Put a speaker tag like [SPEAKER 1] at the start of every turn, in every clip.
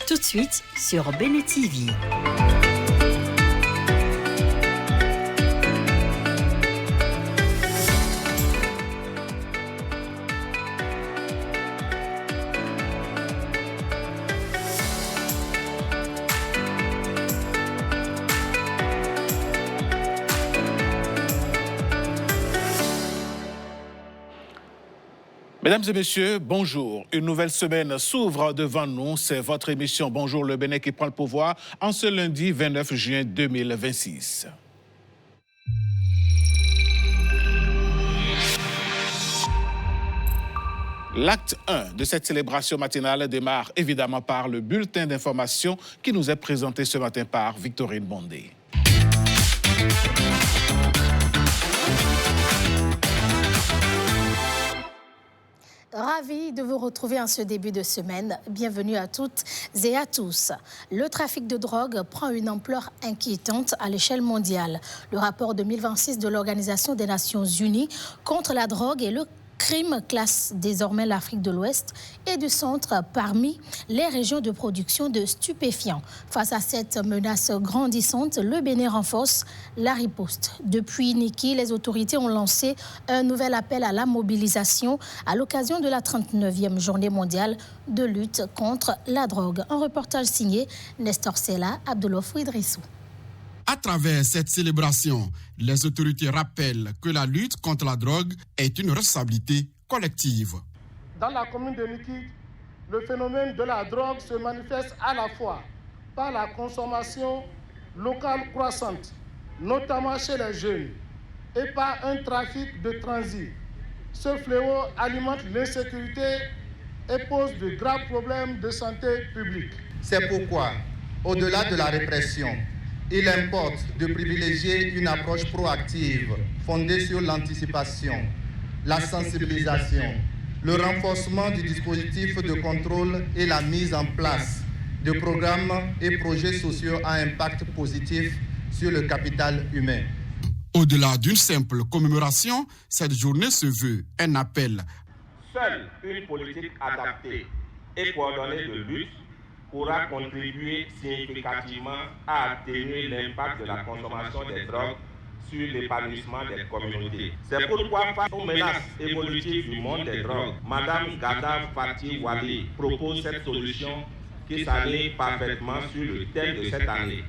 [SPEAKER 1] Tout de suite sur Béné TV.
[SPEAKER 2] Mesdames et messieurs, bonjour. Une nouvelle semaine s'ouvre devant nous. C'est votre émission Bonjour le Bénin qui prend le pouvoir en ce lundi 29 juin 2026. L'acte 1 de cette célébration matinale démarre évidemment par le bulletin d'information qui nous est présenté ce matin par Victorine Bondé.
[SPEAKER 3] Ravi de vous retrouver en ce début de semaine. Bienvenue à toutes et à tous. Le trafic de drogue prend une ampleur inquiétante à l'échelle mondiale. Le rapport 2026 de l'Organisation des Nations Unies contre la drogue et le crime classe désormais l'Afrique de l'Ouest et du Centre parmi les régions de production de stupéfiants. Face à cette menace grandissante, le Bénin renforce la riposte. Depuis Niki, les autorités ont lancé un nouvel appel à la mobilisation à l'occasion de la 39e journée mondiale de lutte contre la drogue. Un reportage signé Nestor Sela, Abdoulof Idrissou.
[SPEAKER 4] À travers cette célébration, les autorités rappellent que la lutte contre la drogue est une responsabilité collective.
[SPEAKER 5] Dans la commune de Niki, le phénomène de la drogue se manifeste à la fois par la consommation locale croissante, notamment chez les jeunes, et par un trafic de transit. Ce fléau alimente l'insécurité et pose de graves problèmes de santé publique.
[SPEAKER 6] C'est pourquoi, au-delà de la répression, il importe de privilégier une approche proactive fondée sur l'anticipation, la sensibilisation, le renforcement du dispositif de contrôle et la mise en place de programmes et projets sociaux à impact positif sur le capital humain.
[SPEAKER 4] Au-delà d'une simple commémoration, cette journée se veut un appel.
[SPEAKER 7] Seule une politique adaptée et coordonnée de lutte pourra contribuer significativement à atténuer l'impact de la consommation des drogues sur l'épanouissement des communautés. C'est pourquoi, face aux menaces évolutives du monde des drogues, Mme Gada Fatih Wali propose cette solution qui s'aligne parfaitement sur le thème de cette année.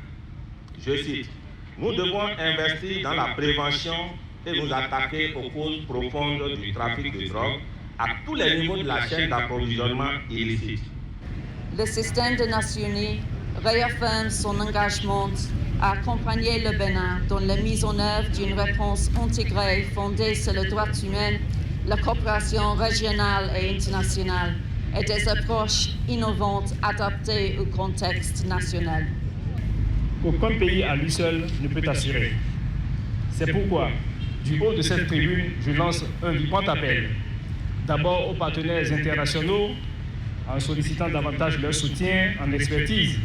[SPEAKER 7] Je cite, « Nous devons investir dans la prévention et nous attaquer aux causes profondes du trafic de drogue à tous les niveaux de la chaîne d'approvisionnement illicite. »
[SPEAKER 8] Le système des Nations Unies réaffirme son engagement à accompagner le Bénin dans la mise en œuvre d'une réponse intégrée fondée sur les droits humains, la coopération régionale et internationale et des approches innovantes adaptées au contexte national.
[SPEAKER 9] Aucun pays à lui seul ne peut assurer. C'est pourquoi, du haut de cette tribune, je lance un vibrant appel. D'abord aux partenaires internationaux, en sollicitant davantage leur soutien en expertise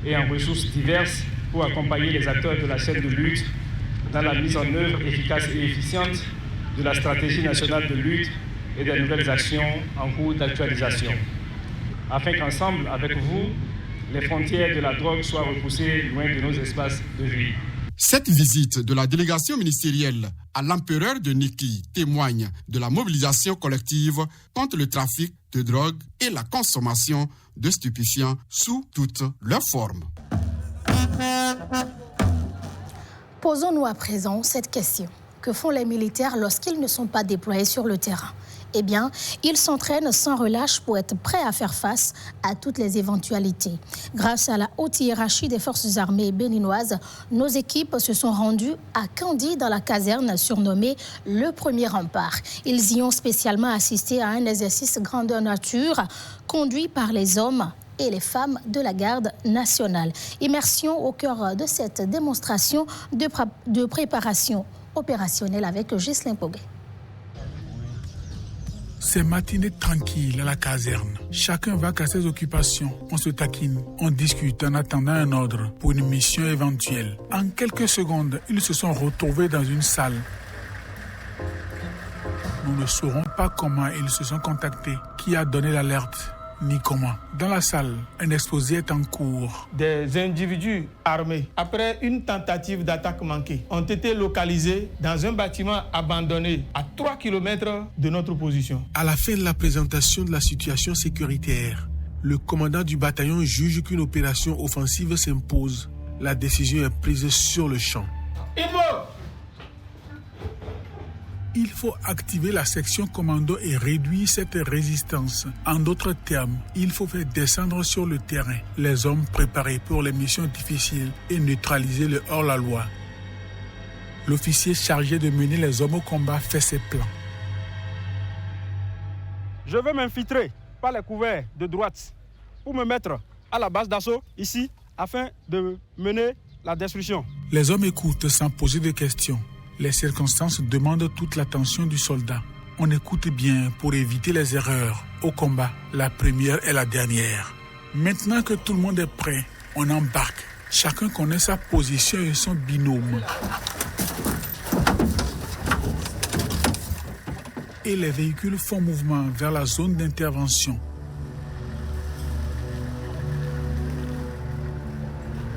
[SPEAKER 9] et en ressources diverses pour accompagner les acteurs de la chaîne de lutte dans la mise en œuvre efficace et efficiente de la stratégie nationale de lutte et des nouvelles actions en cours d'actualisation, afin qu'ensemble, avec vous, les frontières de la drogue soient repoussées loin de nos espaces de vie.
[SPEAKER 4] Cette visite de la délégation ministérielle à l'empereur de Niki témoigne de la mobilisation collective contre le trafic de drogue et la consommation de stupéfiants sous toutes leurs formes.
[SPEAKER 3] Posons-nous à présent cette question. Que font les militaires lorsqu'ils ne sont pas déployés sur le terrain ? Eh bien, ils s'entraînent sans relâche pour être prêts à faire face à toutes les éventualités. Grâce à la haute hiérarchie des forces armées béninoises, nos équipes se sont rendues à Kandi dans la caserne surnommée le premier rempart. Ils y ont spécialement assisté à un exercice grandeur nature conduit par les hommes et les femmes de la garde nationale. Immersion au cœur de cette démonstration de préparation opérationnelle avec Ghislain Poguet.
[SPEAKER 10] C'est matinée tranquille à la caserne. Chacun va à ses occupations. On se taquine, on discute en attendant un ordre pour une mission éventuelle. En quelques secondes, ils se sont retrouvés dans une salle. Nous ne saurons pas comment ils se sont contactés, qui a donné l'alerte. ni comment. Dans la salle, un exposé est en cours.
[SPEAKER 5] Des individus armés, après une tentative d'attaque manquée, ont été localisés dans un bâtiment abandonné à 3 km de notre position.
[SPEAKER 10] À la fin de la présentation de la situation sécuritaire, le commandant du bataillon juge qu'une opération offensive s'impose. La décision est prise sur le champ. Il faut activer la section commando et réduire cette résistance. En d'autres termes, il faut faire descendre sur le terrain les hommes préparés pour les missions difficiles et neutraliser le hors-la-loi. L'officier chargé de mener les hommes au combat fait ses plans.
[SPEAKER 9] Je vais m'infiltrer par les couverts de droite pour me mettre à la base d'assaut ici afin de mener la destruction.
[SPEAKER 10] Les hommes écoutent sans poser de questions. Les circonstances demandent toute l'attention du soldat. On écoute bien pour éviter les erreurs. Au combat, la première est la dernière. Maintenant que tout le monde est prêt, on embarque. Chacun connaît sa position et son binôme. Et les véhicules font mouvement vers la zone d'intervention.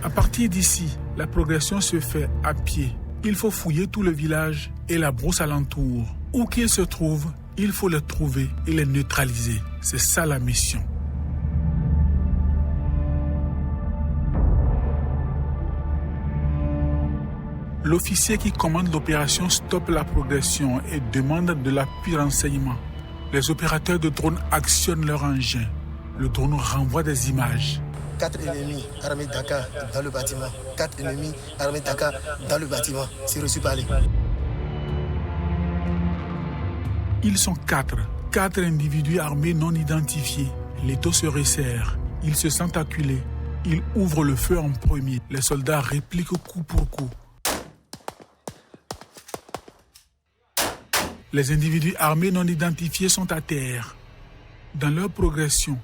[SPEAKER 10] À partir d'ici, la progression se fait à pied. Il faut fouiller tout le village et la brousse alentour. Où qu'ils se trouvent, il faut les trouver et les neutraliser. C'est ça la mission. L'officier qui commande l'opération stoppe la progression et demande de l'appui renseignement. Les opérateurs de drones actionnent leur engin. Le drone renvoie des images.
[SPEAKER 11] 4 ennemis armés d'Aka dans le bâtiment. 4 ennemis armés d'Aka dans le bâtiment. C'est reçu par les.
[SPEAKER 10] Ils sont 4. 4 individus armés non identifiés. L'étau se resserre. Ils se sentent acculés. Ils ouvrent le feu en premier. Les soldats répliquent coup pour coup. Les individus armés non identifiés sont à terre. Dans leur progression,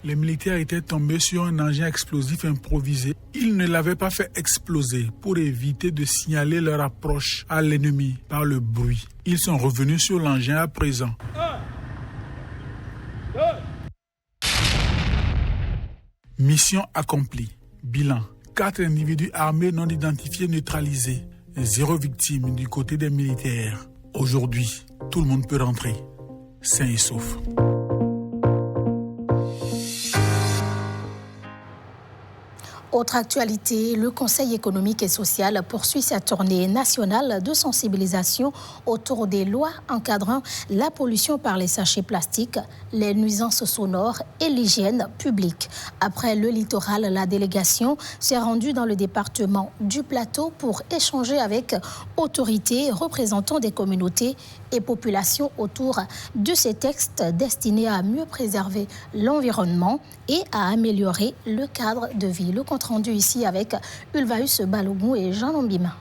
[SPEAKER 10] les militaires étaient tombés sur un engin explosif improvisé. Ils ne l'avaient pas fait exploser pour éviter de signaler leur approche à l'ennemi par le bruit. Ils sont revenus sur l'engin à présent. Mission accomplie. Bilan. 4 individus armés non identifiés neutralisés. 0 victime du côté des militaires. Aujourd'hui, tout le monde peut rentrer, sain et sauf.
[SPEAKER 3] Autre actualité, le Conseil économique et social poursuit sa tournée nationale de sensibilisation autour des lois encadrant la pollution par les sachets plastiques, les nuisances sonores et l'hygiène publique. Après le littoral, la délégation s'est rendue dans le département du Plateau pour échanger avec autorités, représentants des communautés et populations autour de ces textes destinés à mieux préserver l'environnement et à améliorer le cadre de vie. Le compte rendu ici avec Ulvaeus Balogun et Jean Lombima.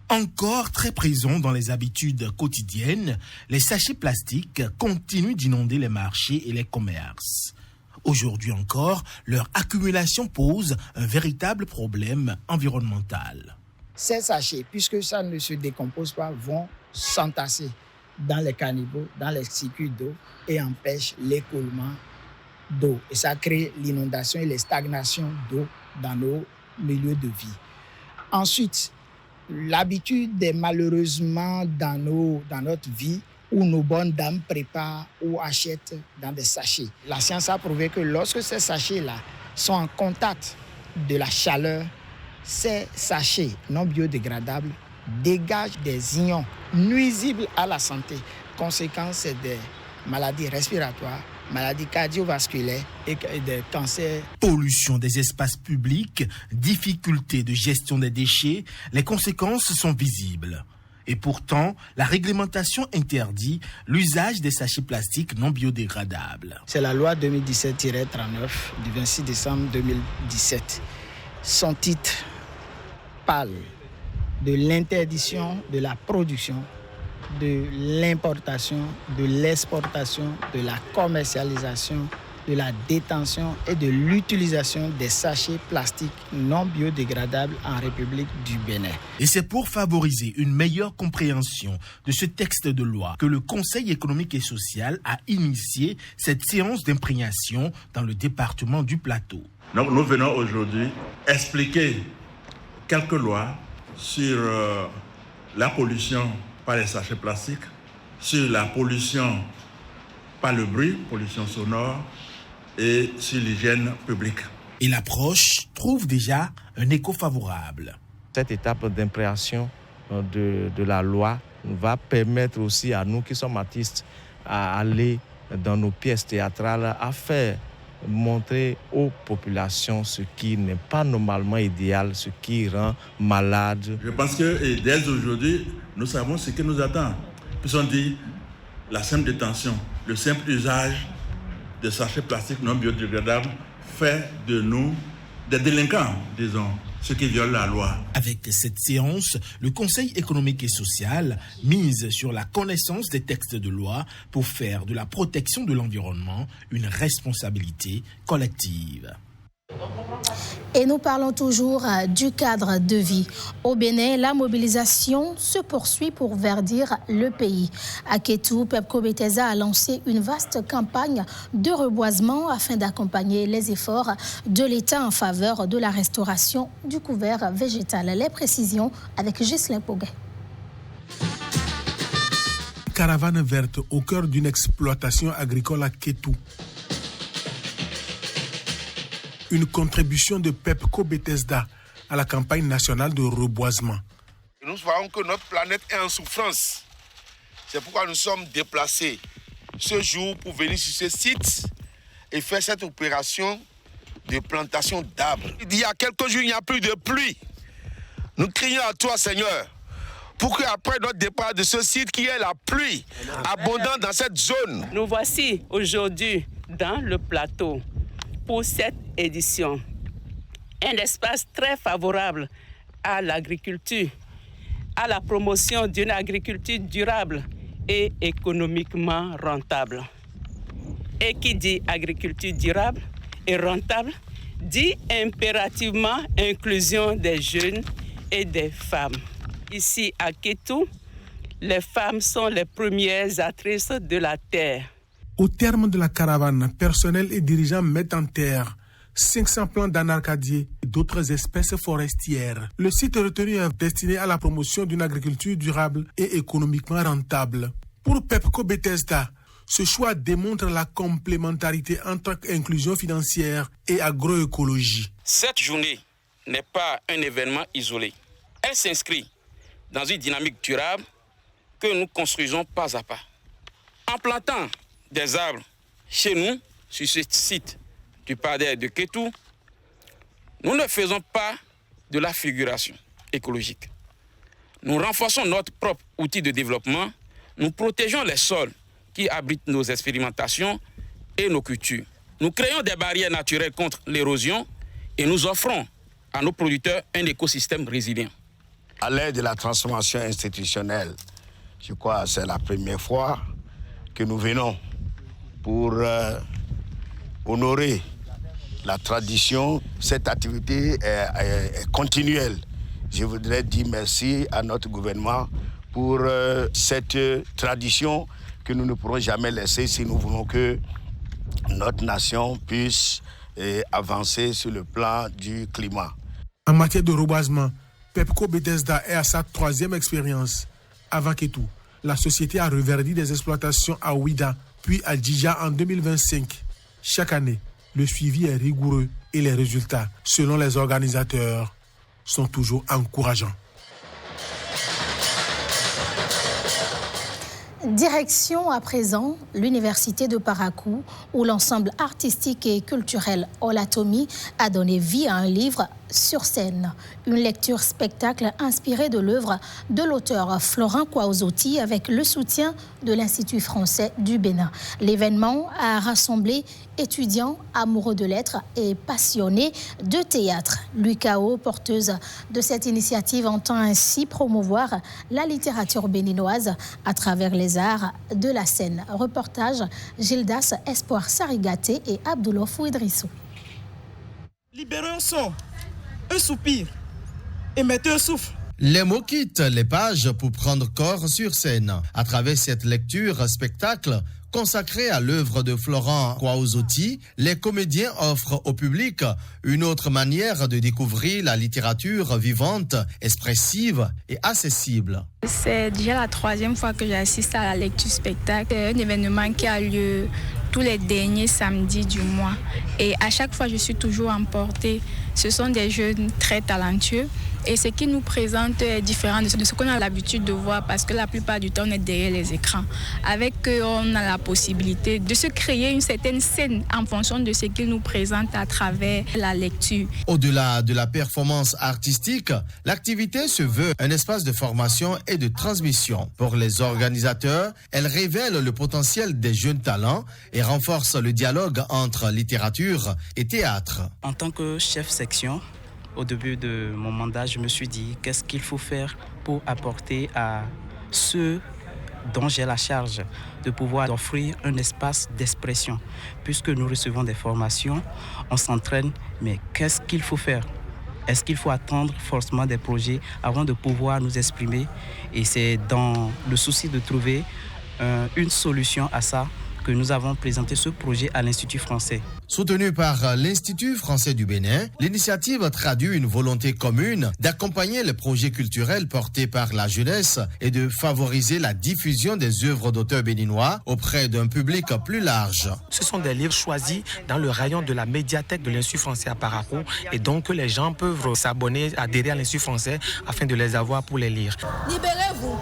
[SPEAKER 12] Encore très présents dans les habitudes quotidiennes, les sachets plastiques continuent d'inonder les marchés et les commerces. Aujourd'hui encore, leur accumulation pose un véritable problème environnemental.
[SPEAKER 13] Ces sachets, puisque ça ne se décompose pas, vont s'entasser dans les caniveaux, dans les circuits d'eau et empêchent l'écoulement d'eau. Et ça crée l'inondation et les stagnations d'eau dans nos milieux de vie. Ensuite, l'habitude est malheureusement dans notre vie où nos bonnes dames préparent ou achètent dans des sachets. La science a prouvé que lorsque ces sachets-là sont en contact de la chaleur, ces sachets non biodégradables dégagent des ions nuisibles à la santé. Conséquence, c'est des maladies respiratoires, maladies cardiovasculaires et des cancers.
[SPEAKER 12] Pollution des espaces publics, difficulté de gestion des déchets, les conséquences sont visibles. Et pourtant, la réglementation interdit l'usage des sachets plastiques non biodégradables.
[SPEAKER 13] C'est la loi 2017-39 du 26 décembre 2017. Son titre parle de l'interdiction de la production, de l'importation, de l'exportation, de la commercialisation, de la détention et de l'utilisation des sachets plastiques non biodégradables en République du Bénin.
[SPEAKER 12] Et c'est pour favoriser une meilleure compréhension de ce texte de loi que le Conseil économique et social a initié cette séance d'imprégnation dans le département du Plateau.
[SPEAKER 14] Donc nous venons aujourd'hui expliquer quelques lois sur la pollution par les sachets plastiques, sur la pollution par le bruit, pollution sonore, et sur l'hygiène publique.
[SPEAKER 12] Et l'approche trouve déjà un écho favorable.
[SPEAKER 15] Cette étape d'imprégnation de la loi va permettre aussi à nous qui sommes artistes à aller dans nos pièces théâtrales, à faire montrer aux populations ce qui n'est pas normalement idéal, ce qui rend malade.
[SPEAKER 14] Je pense que dès aujourd'hui, nous savons ce qui nous attend. Puisqu'on dit la simple détention, le simple usage de sachets plastiques non biodégradables fait de nous des délinquants, disons, ceux qui violent la loi.
[SPEAKER 12] Avec cette séance, le Conseil économique et social mise sur la connaissance des textes de loi pour faire de la protection de l'environnement une responsabilité collective.
[SPEAKER 3] Et nous parlons toujours du cadre de vie. Au Bénin, la mobilisation se poursuit pour verdir le pays. À Kétou, Pepco Betesa a lancé une vaste campagne de reboisement afin d'accompagner les efforts de l'État en faveur de la restauration du couvert végétal. Les précisions avec Ghislain Poguet.
[SPEAKER 10] Caravane verte au cœur d'une exploitation agricole à Kétou. Une contribution de Pepco Betesda à la campagne nationale de reboisement.
[SPEAKER 16] Nous voyons que notre planète est en souffrance. C'est pourquoi nous sommes déplacés ce jour pour venir sur ce site et faire cette opération de plantation d'arbres. Il y a quelques jours, il n'y a plus de pluie. Nous crions à toi, Seigneur, pour qu'après notre départ de ce site, qu'il y ait la pluie abondante dans cette zone.
[SPEAKER 17] Nous voici aujourd'hui dans le plateau pour cette édition. Un espace très favorable à l'agriculture, à la promotion d'une agriculture durable et économiquement rentable. Et qui dit agriculture durable et rentable, dit impérativement inclusion des jeunes et des femmes. Ici à Kétou, les femmes sont les premières actrices de la terre.
[SPEAKER 10] Au terme de la caravane, personnel et dirigeants mettent en terre 500 plants d'anarcadier et d'autres espèces forestières. Le site retenu est destiné à la promotion d'une agriculture durable et économiquement rentable. Pour Pepco Betesda, ce choix démontre la complémentarité entre inclusion financière et agroécologie.
[SPEAKER 18] Cette journée n'est pas un événement isolé. Elle s'inscrit dans une dynamique durable que nous construisons pas à pas. En plantant des arbres chez nous, sur ce site du Padre de Kétou, nous ne faisons pas de la figuration écologique. Nous renforçons notre propre outil de développement, nous protégeons les sols qui abritent nos expérimentations et nos cultures. Nous créons des barrières naturelles contre l'érosion et nous offrons à nos producteurs un écosystème résilient.
[SPEAKER 16] À l'aide de la transformation institutionnelle, je crois que c'est la première fois que nous venons pour honorer la tradition. Cette activité est continuelle. Je voudrais dire merci à notre gouvernement pour cette tradition que nous ne pourrons jamais laisser si nous voulons que notre nation puisse avancer sur le plan du climat.
[SPEAKER 10] En matière de reboisement, Pepco Betesda est à sa 3e expérience. Avant Kétou, la société a reverdi des exploitations à Ouida, puis à Djidja en 2025. Chaque année, le suivi est rigoureux et les résultats, selon les organisateurs, sont toujours encourageants.
[SPEAKER 3] Direction à présent l'université de Parakou, où l'ensemble artistique et culturel Olatomi a donné vie à un livre sur scène. Une lecture spectacle inspirée de l'œuvre de l'auteur Florent Kwaozotti avec le soutien de l'Institut français du Bénin. L'événement a rassemblé étudiants, amoureux de lettres et passionnés de théâtre. L'UKO, porteuse de cette initiative, entend ainsi promouvoir la littérature béninoise à travers les arts de la scène. Reportage Gildas Espoir Sarigaté et Abdoulofou Idrissou.
[SPEAKER 19] Libérez un son, un soupir et mettez un souffle.
[SPEAKER 20] Les mots quittent les pages pour prendre corps sur scène. À travers cette lecture spectacle consacrée à l'œuvre de Florent Kwaozotti, les comédiens offrent au public une autre manière de découvrir la littérature vivante, expressive et accessible.
[SPEAKER 21] C'est déjà la 3e fois que j'assiste à la lecture spectacle. C'est un événement qui a lieu tous les derniers samedis du mois. Et à chaque fois, je suis toujours emportée. Ce sont des jeunes très talentueux. Et ce qu'ils nous présentent est différent de ce qu'on a l'habitude de voir parce que la plupart du temps, on est derrière les écrans. Avec eux, on a la possibilité de se créer une certaine scène en fonction de ce qu'ils nous présentent à travers la lecture.
[SPEAKER 20] Au-delà de la performance artistique, l'activité se veut un espace de formation et de transmission. Pour les organisateurs, elle révèle le potentiel des jeunes talents et renforce le dialogue entre littérature et théâtre.
[SPEAKER 22] En tant que chef section, au début de mon mandat, je me suis dit qu'est-ce qu'il faut faire pour apporter à ceux dont j'ai la charge de pouvoir offrir un espace d'expression. Puisque nous recevons des formations, on s'entraîne, mais qu'est-ce qu'il faut faire ? Est-ce qu'il faut attendre forcément des projets avant de pouvoir nous exprimer ? Et c'est dans le souci de trouver une solution à ça que nous avons présenté ce projet à l'Institut français.
[SPEAKER 20] Soutenu par l'Institut français du Bénin, l'initiative traduit une volonté commune d'accompagner les projets culturels portés par la jeunesse et de favoriser la diffusion des œuvres d'auteurs béninois auprès d'un public plus large.
[SPEAKER 23] Ce sont des livres choisis dans le rayon de la médiathèque de l'Institut français à Parakou et donc les gens peuvent s'abonner, adhérer à l'Institut français afin de les avoir pour les lire.
[SPEAKER 21] Libérez-vous!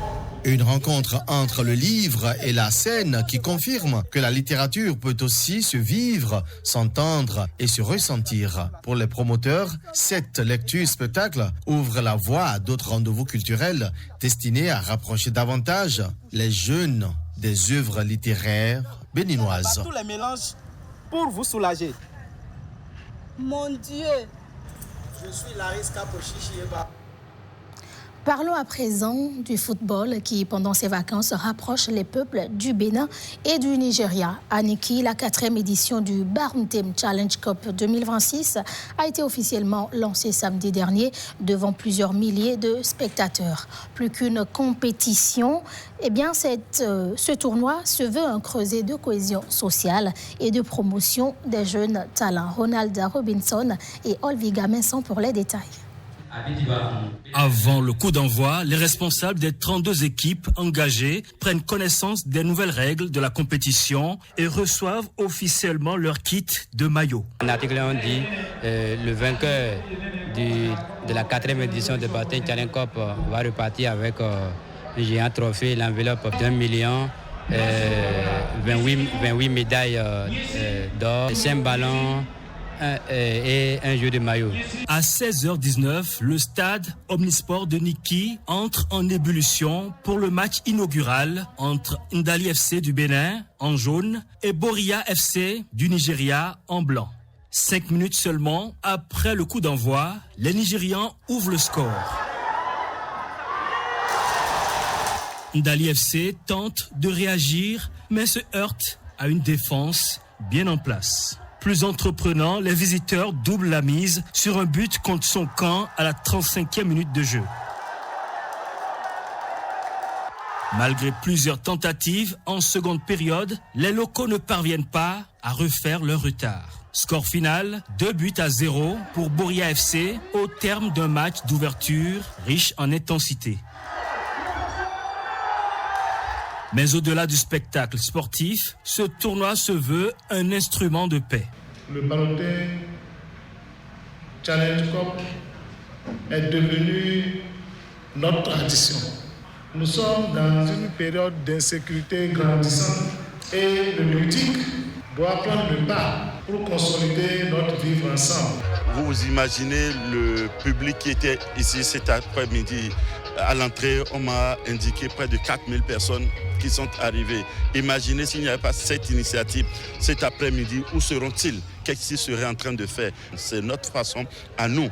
[SPEAKER 20] Une rencontre entre le livre et la scène qui confirme que la littérature peut aussi se vivre, s'entendre et se ressentir. Pour les promoteurs, cette lecture-spectacle ouvre la voie à d'autres rendez-vous culturels destinés à rapprocher davantage les jeunes des œuvres littéraires béninoises.
[SPEAKER 19] Tous les mélanges pour vous soulager.
[SPEAKER 21] Mon Dieu!
[SPEAKER 11] Je suis Laris Kapochichieba.
[SPEAKER 3] Parlons à présent du football qui, pendant ses vacances, rapproche les peuples du Bénin et du Nigeria. À Niki, la 4e édition du Barumtem Challenge Cup 2026 a été officiellement lancée samedi dernier devant plusieurs milliers de spectateurs. Plus qu'une compétition, ce tournoi se veut un creuset de cohésion sociale et de promotion des jeunes talents. Ronald Robinson et Olviga Messon pour les détails.
[SPEAKER 24] Avant le coup d'envoi, les responsables des 32 équipes engagées prennent connaissance des nouvelles règles de la compétition et reçoivent officiellement leur kit de maillot.
[SPEAKER 25] L'article 1 dit le vainqueur de la 4e édition de Barumtem Challenge Cup va repartir avec un géant trophée, l'enveloppe d'1 million, 28 médailles d'or, 5 ballons, et un jeu de maillot.
[SPEAKER 24] À 16h19, le stade Omnisport de Niki entre en ébullition pour le match inaugural entre Ndali FC du Bénin en jaune et Boria FC du Nigeria en blanc. 5 minutes seulement après le coup d'envoi, les Nigérians ouvrent le score. Ndali FC tente de réagir mais se heurte à une défense bien en place. Plus entreprenant, les visiteurs doublent la mise sur un but contre son camp à la 35e minute de jeu. Malgré plusieurs tentatives en seconde période, les locaux ne parviennent pas à refaire leur retard. Score final, 2-0 pour Boria FC au terme d'un match d'ouverture riche en intensité. Mais au-delà du spectacle sportif, ce tournoi se veut un instrument de paix.
[SPEAKER 5] Le Barumtem Challenge Cup est devenu notre tradition. Nous sommes dans une période d'insécurité grandissante et le politique doit prendre le pas pour consolider notre vivre ensemble.
[SPEAKER 14] Vous imaginez le public qui était ici cet après-midi. À l'entrée, on m'a indiqué près de 4000 personnes qui sont arrivées. Imaginez s'il n'y avait pas cette initiative cet après-midi, où seront-ils? Qu'est-ce qu'ils seraient en train de faire? C'est notre façon à nous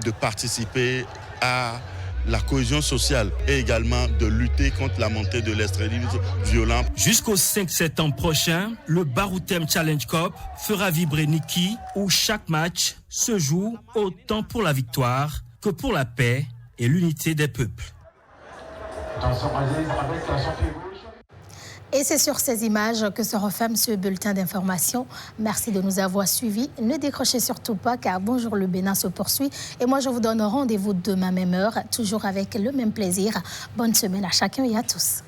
[SPEAKER 14] de participer à la cohésion sociale et également de lutter contre la montée de l'extrémisme violent.
[SPEAKER 24] Jusqu'au 5 septembre prochain, le Baroutem Challenge Cup fera vibrer Niki, où chaque match se joue autant pour la victoire que pour la paix et l'unité des peuples.
[SPEAKER 3] Et c'est sur ces images que se referme ce bulletin d'information. Merci de nous avoir suivis. Ne décrochez surtout pas, car Bonjour le Bénin se poursuit. Et moi, je vous donne rendez-vous demain, même heure, toujours avec le même plaisir. Bonne semaine à chacun et à tous.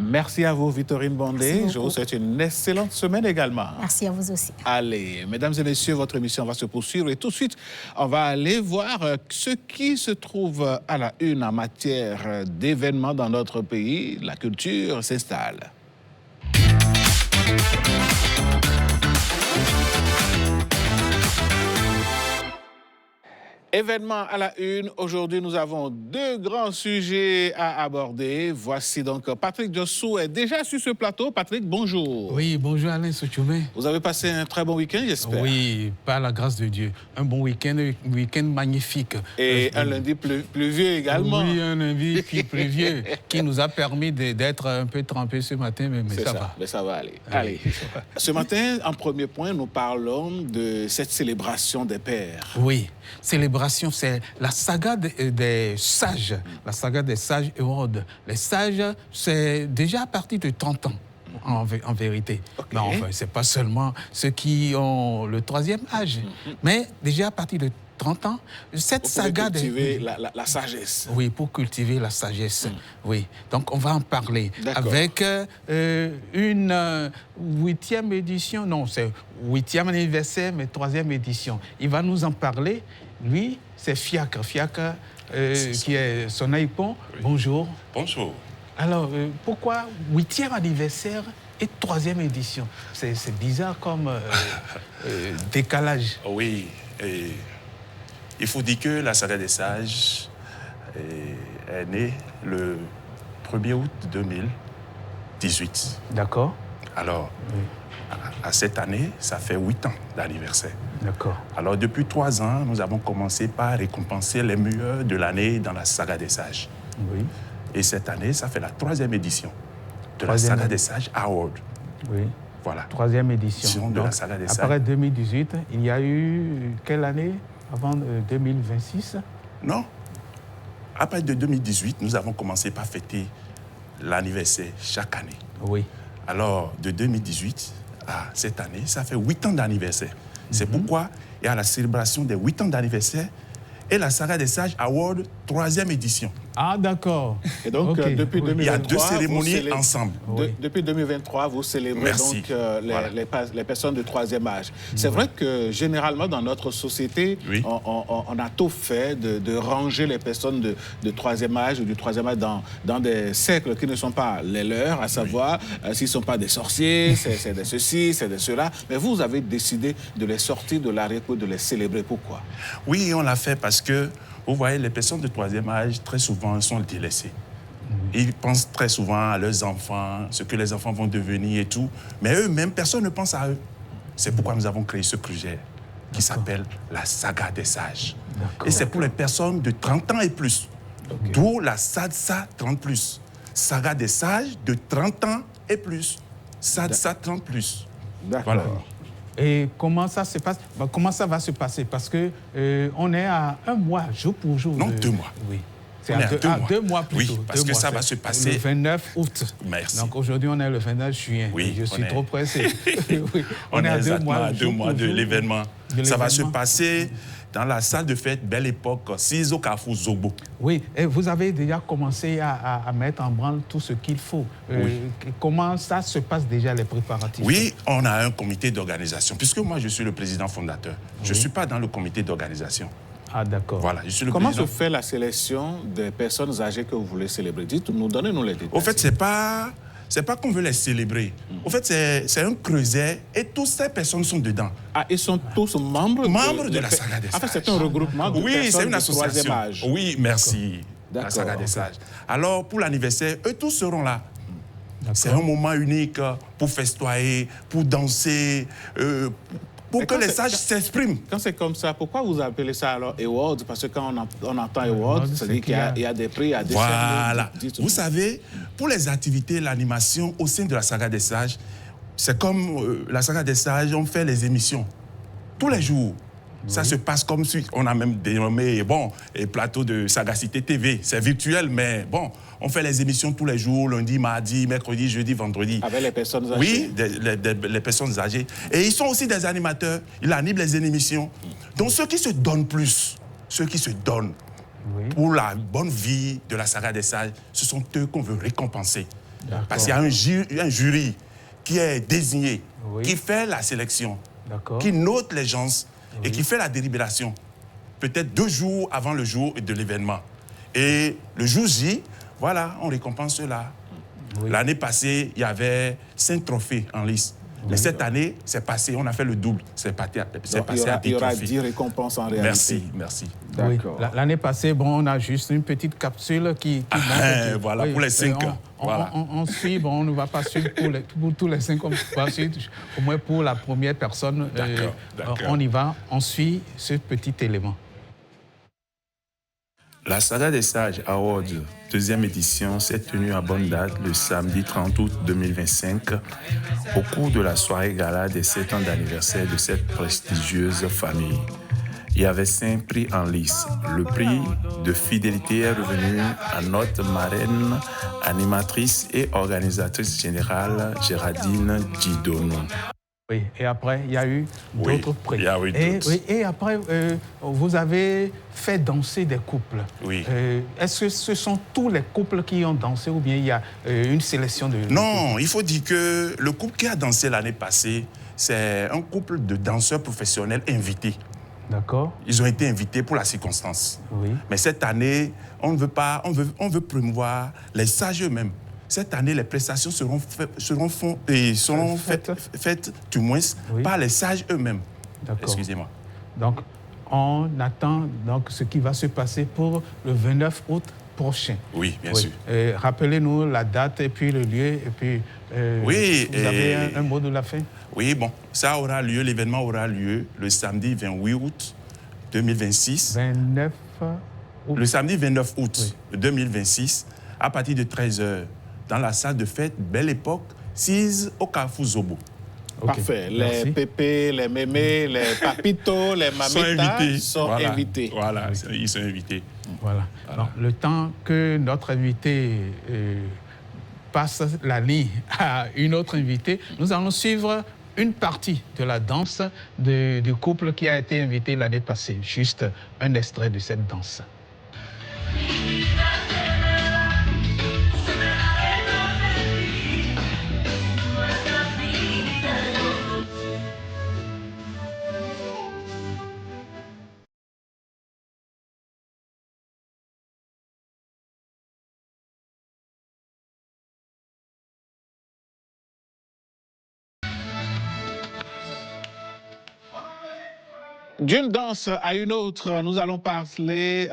[SPEAKER 1] Merci à vous, Victorine Bondé. Je vous souhaite une excellente semaine également.
[SPEAKER 3] Merci à vous aussi.
[SPEAKER 1] Allez, mesdames et messieurs, votre émission va se poursuivre et tout de suite, on va aller voir ce qui se trouve à la une en matière d'événements dans notre pays. La culture s'installe. Événement à la une. Aujourd'hui, nous avons deux grands sujets à aborder. Voici donc Patrick Jossou est déjà sur ce plateau. Patrick, bonjour.
[SPEAKER 2] Oui, bonjour Alain Sochoumé.
[SPEAKER 1] Vous avez passé un très bon week-end, j'espère.
[SPEAKER 2] Oui, par la grâce de Dieu. Un bon week-end magnifique.
[SPEAKER 1] Et un lundi pluvieux également.
[SPEAKER 2] Oui, un lundi pluvieux qui nous a permis d'être un peu trempés ce matin, mais ça va.
[SPEAKER 1] Mais ça va aller. Allez. Ce matin, en premier point, nous parlons de cette célébration des pères.
[SPEAKER 2] Oui. Célébration, c'est la saga des sages, la saga des sages Hérodes. Les sages, c'est déjà à partir de 30 ans, en vérité. Okay. Mais enfin, ce n'est pas seulement ceux qui ont le troisième âge, mais déjà à partir de 30 ans, cette saga
[SPEAKER 1] pour cultiver la sagesse.
[SPEAKER 2] Oui, pour cultiver la sagesse. Oui, donc on va en parler avec une 8e édition. Non, c'est 8e anniversaire, mais 3e édition. Il va nous en parler. Lui, c'est Fiacre. Fiacre, qui est son Aipon. Oui. Bonjour.
[SPEAKER 6] Bonjour.
[SPEAKER 2] Alors, pourquoi 8e anniversaire et 3e édition? C'est bizarre comme décalage.
[SPEAKER 6] Oui. Il faut dire que la saga des sages est née le 1er août 2018.
[SPEAKER 2] D'accord.
[SPEAKER 6] Alors, à cette année, ça fait 8 ans d'anniversaire.
[SPEAKER 2] D'accord.
[SPEAKER 6] Alors, depuis 3 ans, nous avons commencé par récompenser les meilleurs de l'année dans la saga des sages.
[SPEAKER 2] Oui.
[SPEAKER 6] Et cette année, ça fait la 3e édition de la saga des sages Award.
[SPEAKER 2] Oui.
[SPEAKER 6] Voilà.
[SPEAKER 2] 3e édition.
[SPEAKER 6] De la saga des sages.
[SPEAKER 2] Après 2018, il y a eu quelle année avant 2026?
[SPEAKER 6] Non. Après de 2018, nous avons commencé par fêter l'anniversaire chaque année.
[SPEAKER 2] Oui.
[SPEAKER 6] Alors, de 2018 à cette année, ça fait 8 ans d'anniversaire. C'est pourquoi il y a la célébration des 8 ans d'anniversaire et la saga des sages Award 3e édition.
[SPEAKER 2] Ah, d'accord.
[SPEAKER 1] Et donc, depuis 2023...
[SPEAKER 6] Il y a 2 cérémonies ensemble.
[SPEAKER 1] Depuis 2023, vous célébrez donc les personnes de 3e âge. C'est vrai que, généralement, dans notre société, on a tout fait de ranger les personnes de 3e âge ou du 3e âge dans des cercles qui ne sont pas les leurs, à savoir, s'ils ne sont pas des sorciers, c'est de ceci, c'est de cela. Mais vous avez décidé de les sortir de la récolte, de les célébrer. Pourquoi?
[SPEAKER 6] Oui, on l'a fait parce que, vous voyez, les personnes de 3e âge, très souvent, sont délaissées. Ils pensent très souvent à leurs enfants, ce que les enfants vont devenir et tout. Mais eux-mêmes, personne ne pense à eux. C'est pourquoi nous avons créé ce projet qui s'appelle la saga des sages. Et c'est pour les personnes de 30 ans et plus. D'où la SADSA 30+. Saga des sages de 30 ans et plus. SADSA 30+.
[SPEAKER 1] D'accord.
[SPEAKER 6] Voilà.
[SPEAKER 2] Et comment ça se passe? Comment ça va se passer? Parce que on est à 1 mois, jour pour jour.
[SPEAKER 6] Non, 2 mois.
[SPEAKER 2] Oui. C'est à 2 mois plutôt.
[SPEAKER 6] Oui, parce que ça va se passer...
[SPEAKER 2] Le 29 août.
[SPEAKER 6] Merci.
[SPEAKER 2] Donc aujourd'hui, on est le 29 juin.
[SPEAKER 6] Oui,
[SPEAKER 2] je suis trop pressé.
[SPEAKER 6] Oui. On est à 2 mois, à 2 mois de l'événement. Ça va se passer dans la salle de fête Belle Époque, Sizo Kafou Zobo.
[SPEAKER 2] Oui, et vous avez déjà commencé à mettre en branle tout ce qu'il faut. Comment ça se passe déjà, les préparatifs?
[SPEAKER 6] Oui, on a un comité d'organisation. Puisque moi, je suis le président fondateur. Je ne suis pas dans le comité d'organisation.
[SPEAKER 2] Ah, d'accord.
[SPEAKER 6] Voilà, je suis le
[SPEAKER 1] Comment
[SPEAKER 6] président.
[SPEAKER 1] se fait la sélection des personnes âgées que vous voulez célébrer? Donnez-nous les détails.
[SPEAKER 6] Au fait, c'est pas qu'on veut les célébrer. En fait, c'est un creuset et toutes ces personnes sont dedans.
[SPEAKER 1] Ah, ils sont tous membres
[SPEAKER 6] de la Saga des Sages.
[SPEAKER 1] En fait, c'est un regroupement de personnes
[SPEAKER 6] c'est une association.
[SPEAKER 1] de troisième âge.
[SPEAKER 6] Oui, merci. La Saga des Sages. Alors, pour l'anniversaire, eux tous seront là. C'est un moment unique pour festoyer, pour danser, pour que les sages s'expriment.
[SPEAKER 1] Quand c'est comme ça, pourquoi vous appelez ça alors Awards? Parce que quand on entend Awards, ça veut dire qu'il y a des prix, il y a des
[SPEAKER 6] Voilà. Vous savez, pour les activités, l'animation au sein de la Saga des Sages, c'est comme la Saga des Sages, on fait les émissions tous les jours. Ça se passe comme si on a même dénommé plateau de Sagacité TV. C'est virtuel, mais bon, on fait les émissions tous les jours, lundi, mardi, mercredi, jeudi, vendredi.
[SPEAKER 1] Avec les personnes âgées.
[SPEAKER 6] Oui, les personnes âgées. Et ils sont aussi des animateurs. Ils animent les émissions. Donc ceux qui se donnent plus, ceux qui se donnent pour la bonne vie de la Saga des Sages, ce sont eux qu'on veut récompenser. Parce qu'il y a un jury qui est désigné, qui fait la sélection, qui note les gens et qui fait la délibération, peut-être 2 jours avant le jour de l'événement. Et le jour J, voilà, on récompense cela. L'année passée, il y avait 5 trophées en lice. Mais cette année, c'est passé, on a fait le double. C'est passé à 10 trophées.
[SPEAKER 1] Il y aura 10 récompenses en réalité.
[SPEAKER 6] Merci.
[SPEAKER 2] D'accord. L'année passée, on a juste une petite capsule qui
[SPEAKER 6] voilà, pour les 5.
[SPEAKER 2] On suit, on ne va pas suivre pour tous les 5, on va suivre au moins pour la première personne.
[SPEAKER 6] D'accord.
[SPEAKER 2] On y va, on suit ce petit élément.
[SPEAKER 6] La Saga des Sages Awards, 2e édition, s'est tenue à bonne date le samedi 30 août 2025 au cours de la soirée gala des 7 ans d'anniversaire de cette prestigieuse famille. Il y avait 5 prix en lice. Le prix de fidélité est revenu à notre marraine, animatrice et organisatrice générale Géraldine Gidono.
[SPEAKER 2] Oui, et après, il y a eu d'autres prix.
[SPEAKER 6] Il y a eu d'autres.
[SPEAKER 2] Et après, vous avez fait danser des couples.
[SPEAKER 6] Oui.
[SPEAKER 2] Est-ce que ce sont tous les couples qui ont dansé ou bien il y a une sélection de...
[SPEAKER 6] Non, il faut dire que le couple qui a dansé l'année passée, c'est un couple de danseurs professionnels invités.
[SPEAKER 2] D'accord.
[SPEAKER 6] Ils ont été invités pour la circonstance.
[SPEAKER 2] Oui.
[SPEAKER 6] Mais cette année, on veut promouvoir les sages eux-mêmes. Cette année, les prestations seront faites du moins par les sages eux-mêmes. Excusez-moi.
[SPEAKER 2] Donc, on attend ce qui va se passer pour le 29 août prochain.
[SPEAKER 6] Oui, bien sûr.
[SPEAKER 2] Rappelez-nous la date et puis le lieu. Et puis, vous avez un mot de la fin?
[SPEAKER 6] Oui, bon, ça aura lieu, l'événement aura lieu le samedi 28 août 2026.
[SPEAKER 2] 29 août.
[SPEAKER 6] Le samedi 29 août 2026, à partir de 13h. Dans la salle de fête Belle Époque, 6 au Carrefour Zobo.
[SPEAKER 1] Parfait. Les pépés, les mémés, les papitos, les mamitas sont invités.
[SPEAKER 6] Voilà, ils sont invités.
[SPEAKER 2] Voilà. Donc, le temps que notre invité passe la ligne à une autre invitée, nous allons suivre une partie de la danse du couple qui a été invité l'année passée. Juste un extrait de cette danse.
[SPEAKER 1] D'une danse à une autre, nous allons parler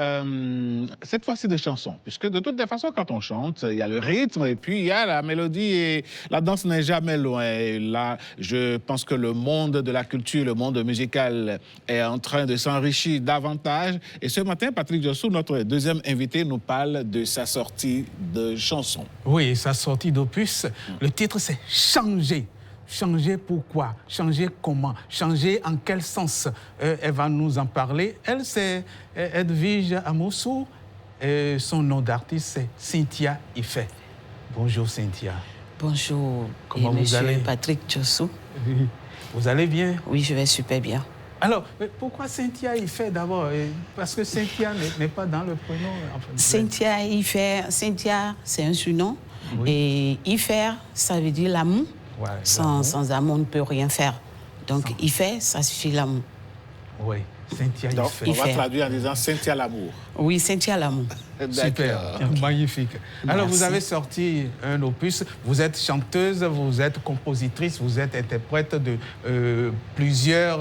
[SPEAKER 1] cette fois-ci de chansons. Puisque de toutes les façons, quand on chante, il y a le rythme et puis il y a la mélodie et la danse n'est jamais loin. Et là, je pense que le monde de la culture, le monde musical est en train de s'enrichir davantage. Et ce matin, Patrick Diossou, notre deuxième invité, nous parle de sa sortie de chanson.
[SPEAKER 2] Oui, sa sortie d'opus. Le titre, c'est « Changer ». Changer pourquoi? Changer comment? Changer en quel sens? Elle va nous en parler. Elle, c'est Edwige Amoussou. Son nom d'artiste, c'est Cynthia Ife. Bonjour, Cynthia.
[SPEAKER 4] Bonjour,
[SPEAKER 2] comment vous allez?
[SPEAKER 4] Patrick Diossou.
[SPEAKER 2] Vous allez bien?
[SPEAKER 4] Oui, je vais super bien.
[SPEAKER 2] Alors, pourquoi Cynthia Ife d'abord? Parce que Cynthia n'est pas dans le prénom. Enfin,
[SPEAKER 4] Cynthia Ife, Cynthia, c'est un surnom. Oui. Et Ife, ça veut dire l'amour. Ouais, sans amour, on ne peut rien faire. Donc, Ife, ça suffit l'amour.
[SPEAKER 2] Oui, Cynthia
[SPEAKER 1] Donc,
[SPEAKER 2] Ifer.
[SPEAKER 1] on va traduire en disant Cynthia Lamour.
[SPEAKER 4] Oui, Cynthia Lamour.
[SPEAKER 2] Super, magnifique. Alors, vous avez sorti un opus, vous êtes chanteuse, vous êtes compositrice, vous êtes interprète de plusieurs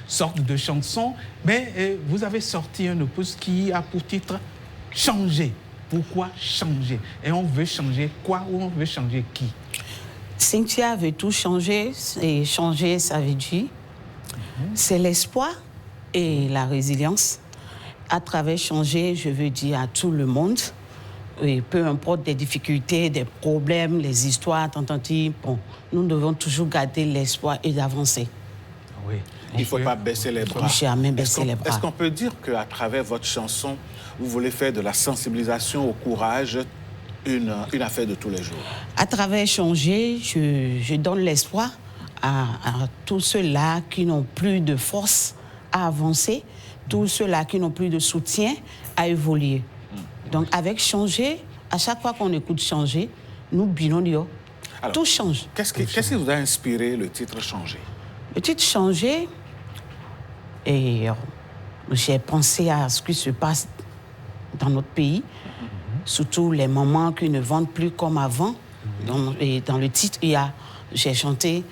[SPEAKER 2] sortes de chansons, mais vous avez sorti un opus qui a pour titre « Changer ». Pourquoi changer? Et on veut changer quoi ou on veut changer qui?
[SPEAKER 4] Cynthia veut tout changer, et changer, ça veut dire, c'est l'espoir et la résilience. À travers changer, je veux dire à tout le monde, et peu importe des difficultés, des problèmes, les histoires, bon, nous devons toujours garder l'espoir et d'avancer.
[SPEAKER 2] Oui.
[SPEAKER 1] Il ne faut pas baisser les bras.
[SPEAKER 4] Jamais baisser les bras.
[SPEAKER 1] Est-ce qu'on peut dire qu'à travers votre chanson, vous voulez faire de la sensibilisation au courage une affaire de tous les jours?
[SPEAKER 4] À travers changer, je donne l'espoir à tous ceux-là qui n'ont plus de force à avancer, tous ceux-là qui n'ont plus de soutien à évoluer. Donc avec changer, à chaque fois qu'on écoute changer, nous binons, tout change.
[SPEAKER 1] Qu'est-ce qui vous a inspiré le titre Changer?
[SPEAKER 4] Le titre Changer, et j'ai pensé à ce qui se passe dans notre pays, surtout les mamans qui ne vendent plus comme avant. Et dans le titre, j'ai chanté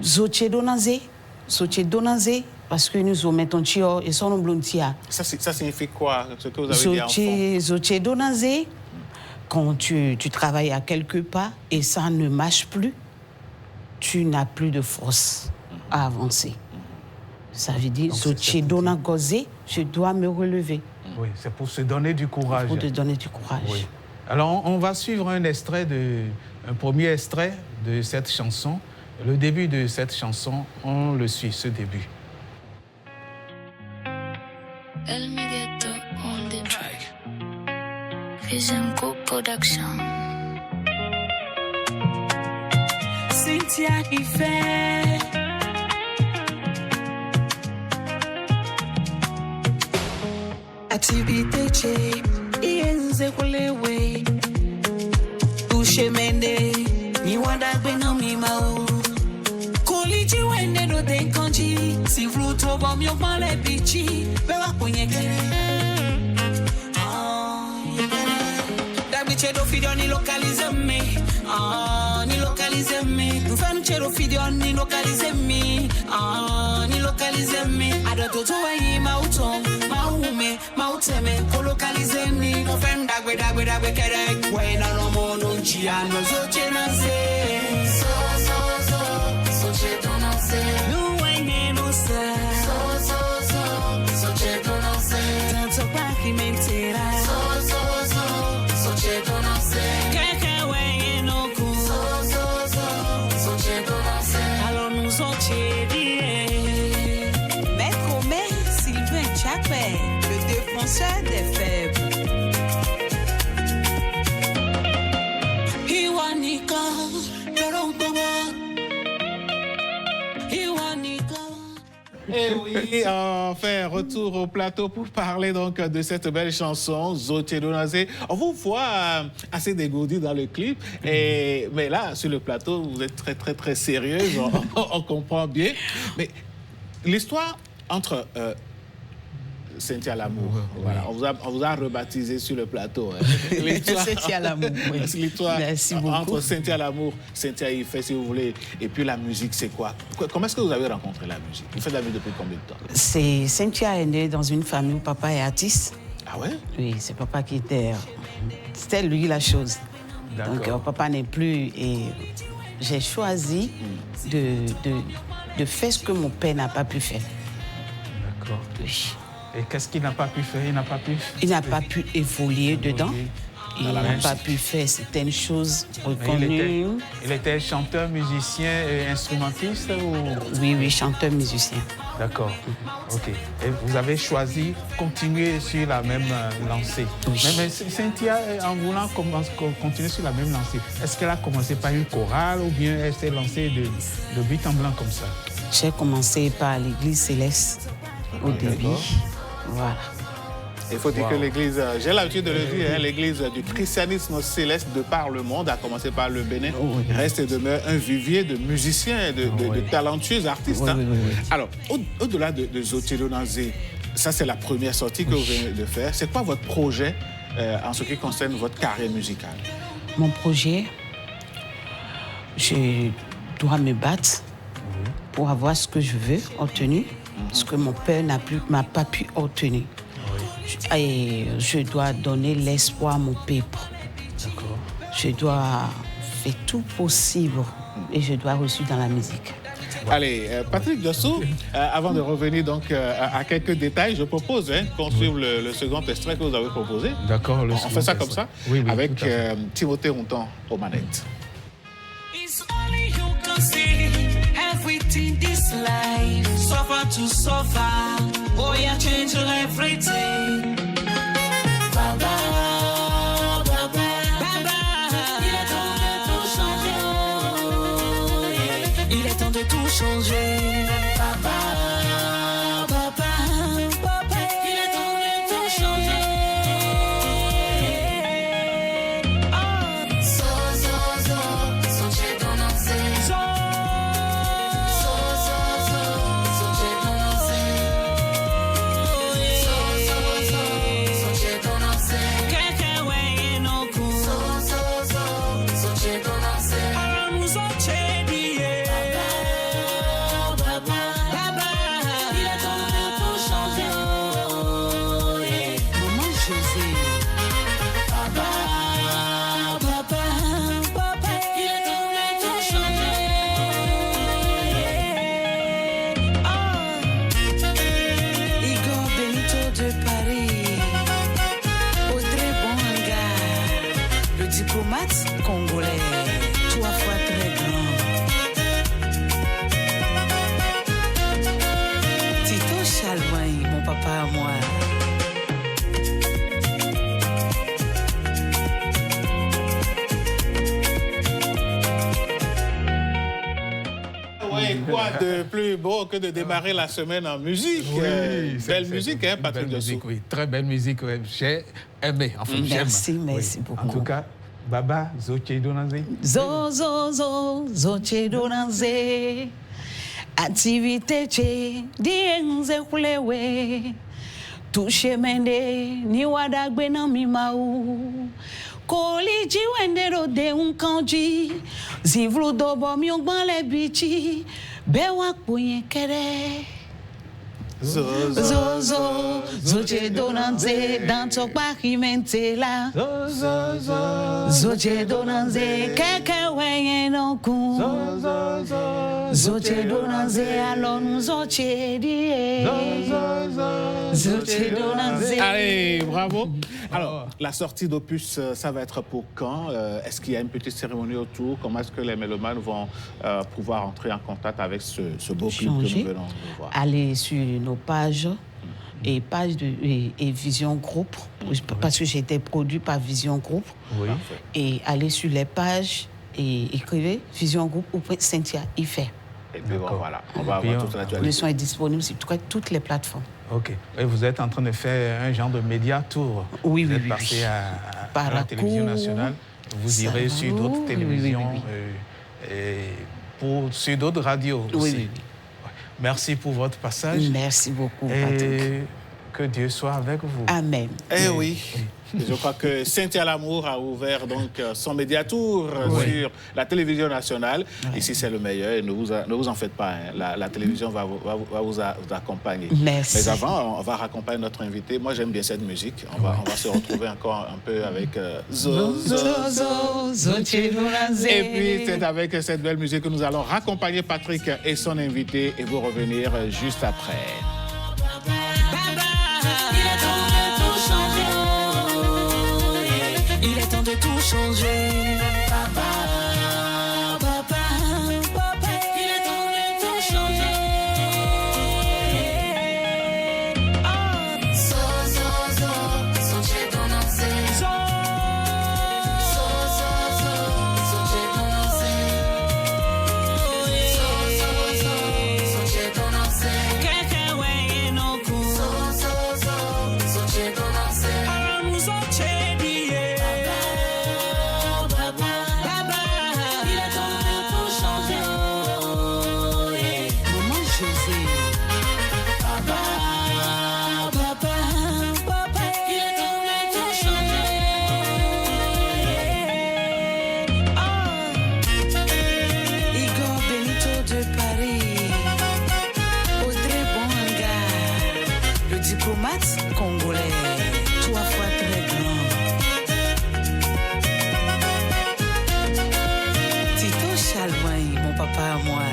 [SPEAKER 4] Zoche Donaze, parce que nous mettons Tio et son blondia.
[SPEAKER 1] Ça signifie quoi, ce que vous avez dit
[SPEAKER 4] Zoche Donaze, quand tu travailles à quelque part et ça ne marche plus, tu n'as plus de force à avancer. Ça veut dire Zoche Donaze, je dois me relever.
[SPEAKER 2] Oui, c'est pour se donner du courage.
[SPEAKER 4] Pour te donner du courage. Oui.
[SPEAKER 2] Alors, on va suivre un premier extrait de cette chanson. Le début de cette chanson, on le suit, ce début.
[SPEAKER 7] El Mediato on the track. Vision Co-Production.
[SPEAKER 8] Cynthia Ifer. Activité che ienze kulewe Ushe mende ni wada beno mi mau Koliji wende no den kanji si vruto bom yo male bichi bewa kunyeke Dabi che do fidio ni localize me ni localize me Nufem che do fidio ni localize me ni localize me Adoto to wa mauton Mauteme, colocalize ni no fenda dagwe kere when no mo no chia no Zoche Donaze Zoche Donaze no wine no se Zoche Donaze tanto pacimentera Zoche Donaze keke wine no ku Zoche Donaze alors nous Zoche die Maître Mé Sylvain Chapelle défenseur des faibles.
[SPEAKER 1] Et oui, enfin, retour au plateau pour parler donc de cette belle chanson, Zoche Donaze. On vous voit assez dégourdi dans le clip, mais là, sur le plateau, vous êtes très, très, très sérieuse, on comprend bien. Mais l'histoire entre Cynthia Lamour. Voilà, on vous a rebaptisé sur le plateau.
[SPEAKER 4] Cynthia Lamour, oui.
[SPEAKER 1] L'histoire
[SPEAKER 4] Merci beaucoup.
[SPEAKER 1] entre Cynthia Lamour, Cynthia Ifer, si vous voulez, et puis la musique, c'est quoi? Comment est-ce que vous avez rencontré la musique? Vous faites de la musique depuis combien de temps?
[SPEAKER 4] Cynthia est née dans une famille où papa est artiste.
[SPEAKER 1] Ah ouais?
[SPEAKER 4] Oui, c'est papa qui était... C'était lui la chose. Donc papa n'est plus et j'ai choisi de faire ce que mon père n'a pas pu faire.
[SPEAKER 2] D'accord.
[SPEAKER 4] Oui.
[SPEAKER 2] Et qu'est-ce qu'il n'a pas pu faire?
[SPEAKER 4] Il n'a pas pu évoluer dedans. Il n'a pas pu faire certaines choses reconnues.
[SPEAKER 2] Il était chanteur, musicien et instrumentiste ou...
[SPEAKER 4] Oui, chanteur, musicien.
[SPEAKER 2] D'accord. OK. Et vous avez choisi continuer sur la même lancée.
[SPEAKER 4] Oui.
[SPEAKER 2] Mais Cynthia, en voulant continuer sur la même lancée, est-ce qu'elle a commencé par une chorale ou bien elle s'est lancée de but en blanc comme ça?
[SPEAKER 4] J'ai commencé par l'Église Céleste au début. Voilà.
[SPEAKER 1] Il faut dire que l'Église, j'ai l'habitude de le dire, hein, l'Église du christianisme céleste de par le monde, à commencer par le Bénin, reste et demeure un vivier de musiciens, de talentueux artistes. Hein. Alors, au-delà de Zotielo Nanzé, ça c'est la première sortie que vous venez de faire. C'est quoi votre projet en ce qui concerne votre carrière musicale?
[SPEAKER 4] Mon projet, je dois me battre pour avoir ce que je veux obtenir, ce que mon père m'a pas pu obtenir. Et je dois donner l'espoir à mon peuple. Je dois faire tout possible et je dois reçu dans la musique.
[SPEAKER 1] Allez, Patrick Dossou, avant de revenir donc à quelques détails, je propose qu'on suive le second extrait que vous avez proposé.
[SPEAKER 2] D'accord.
[SPEAKER 1] On fait ça comme ça,
[SPEAKER 2] oui,
[SPEAKER 1] avec Timothée Rontan aux manettes.
[SPEAKER 8] It's only you can see everything this life. Suffer to suffer. Oh, yeah, change everything. Baba, Baba, Baba. Il est temps de tout changer. Il est temps de tout changer. Baba, Baba, Baba. Il est temps de tout changer. Congolais, 3 fois très grand. Tito Chalvin, mon papa à moi.
[SPEAKER 1] Oui, quoi de plus beau que de démarrer la semaine en musique? Belle musique, hein, Patrick Dossou?
[SPEAKER 2] Oui, très belle musique. Ouais. J'ai aimé. Enfin,
[SPEAKER 4] merci beaucoup.
[SPEAKER 2] En tout cas, Baba, Zotielo Nanzé.
[SPEAKER 4] Zotielo Nanzé. Activité che, dienze kulewe. Touche mende, ni wadagbe na mimau. Koli jiwendero de unkanji. Zivlu dobo miongban le bichi. Bewa kwenye kere. Zozo, Zotielo Nanzé, dans ton pakimente la. Zotielo Nanzé, keke wenye nonku. Zotielo Nanzé, alors nous zotiedie. Zotielo Nanzé.
[SPEAKER 1] Allez, bravo. Alors, la sortie d'Opus, ça va être pour quand? Est-ce qu'il y a une petite cérémonie autour? Comment est-ce que les mélomanes vont pouvoir entrer en contact avec ce beau clip que nous venons de voir?
[SPEAKER 4] Allez sur nos pages et Vision Group, parce que j'ai été produit par Vision Group.
[SPEAKER 2] Oui.
[SPEAKER 4] Et allez sur les pages et écrivez Vision Group ou Cynthia Ifer.
[SPEAKER 1] Et puis voilà, on va avoir toute l'actualité.
[SPEAKER 4] Le son est disponible sur toutes les plateformes.
[SPEAKER 2] Ok. Et vous êtes en train de faire un genre de média tour.
[SPEAKER 4] Oui,
[SPEAKER 2] vous êtes passé à la télévision nationale. Vous irez sur d'autres télévisions, sur d'autres radios aussi.
[SPEAKER 4] Oui.
[SPEAKER 2] Merci pour votre passage.
[SPEAKER 4] Merci beaucoup,
[SPEAKER 2] Patrick.
[SPEAKER 4] Et
[SPEAKER 2] que Dieu soit avec vous.
[SPEAKER 4] Amen.
[SPEAKER 1] Eh oui. Je crois que Cynthia Lamour a ouvert donc son médiatour sur la télévision nationale. Ici, c'est le meilleur et ne vous en faites pas. Hein. La télévision va vous accompagner.
[SPEAKER 4] Merci.
[SPEAKER 1] Mais avant, on va raccompagner notre invité. Moi, j'aime bien cette musique. On va se retrouver encore un peu avec Et puis, c'est avec cette belle musique que nous allons raccompagner Patrick et son invité et vous revenir juste après.
[SPEAKER 8] Il est temps de tout changer. Papa, papa, papa. Il est temps de tout changer. Zotielo Nanzé. Zotielo Nanzé. Keke wenye noku. Zotielo Nanzé.
[SPEAKER 4] Bats congolais, 3 fois très grand. Tito Chalvin, mon papa à moi.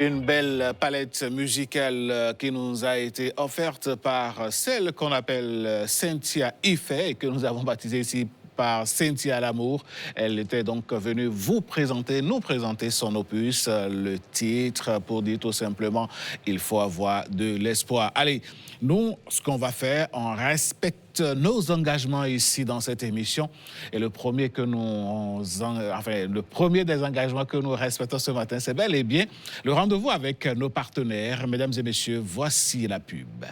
[SPEAKER 1] Une belle palette musicale qui nous a été offerte par celle qu'on appelle Cynthia Ife et que nous avons baptisée ici par Cynthia L'Amour. Elle était donc venue nous présenter son opus, le titre, pour dire tout simplement « Il faut avoir de l'espoir ». Allez, nous, ce qu'on va faire, on respecte nos engagements ici dans cette émission. Et le premier des engagements que nous respectons ce matin, c'est bel et bien le rendez-vous avec nos partenaires. Mesdames et messieurs, voici la pub.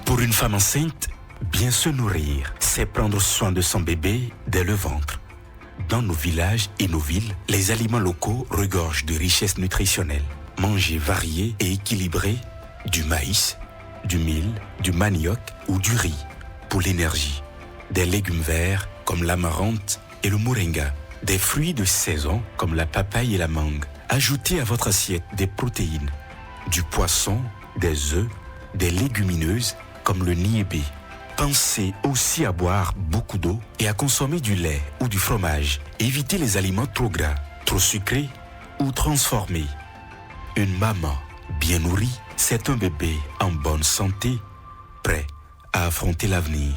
[SPEAKER 9] Pour une femme enceinte, bien se nourrir, c'est prendre soin de son bébé dès le ventre. Dans nos villages et nos villes, les aliments locaux regorgent de richesses nutritionnelles. Manger varié et équilibré, du maïs, du mil, du manioc ou du riz pour l'énergie. Des légumes verts comme l'amarante et le moringa. Des fruits de saison comme la papaye et la mangue. Ajoutez à votre assiette des protéines, du poisson, des œufs, des légumineuses comme le niébé. Pensez aussi à boire beaucoup d'eau et à consommer du lait ou du fromage. Évitez les aliments trop gras, trop sucrés ou transformés. Une maman bien nourrie, c'est un bébé en bonne santé, prêt à affronter l'avenir.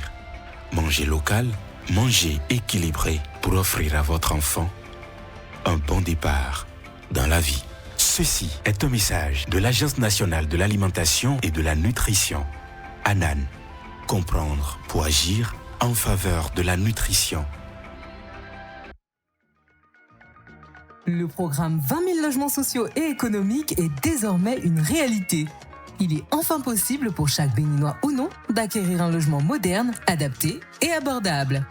[SPEAKER 9] Mangez local, mangez équilibré pour offrir à votre enfant un bon départ dans la vie. Ceci est un message de l'Agence nationale de l'alimentation et de la nutrition, ANAN. Comprendre pour agir en faveur de la nutrition.
[SPEAKER 12] Le programme 20 000 logements sociaux et économiques est désormais une réalité. Il est enfin possible pour chaque Béninois ou non d'acquérir un logement moderne, adapté et abordable.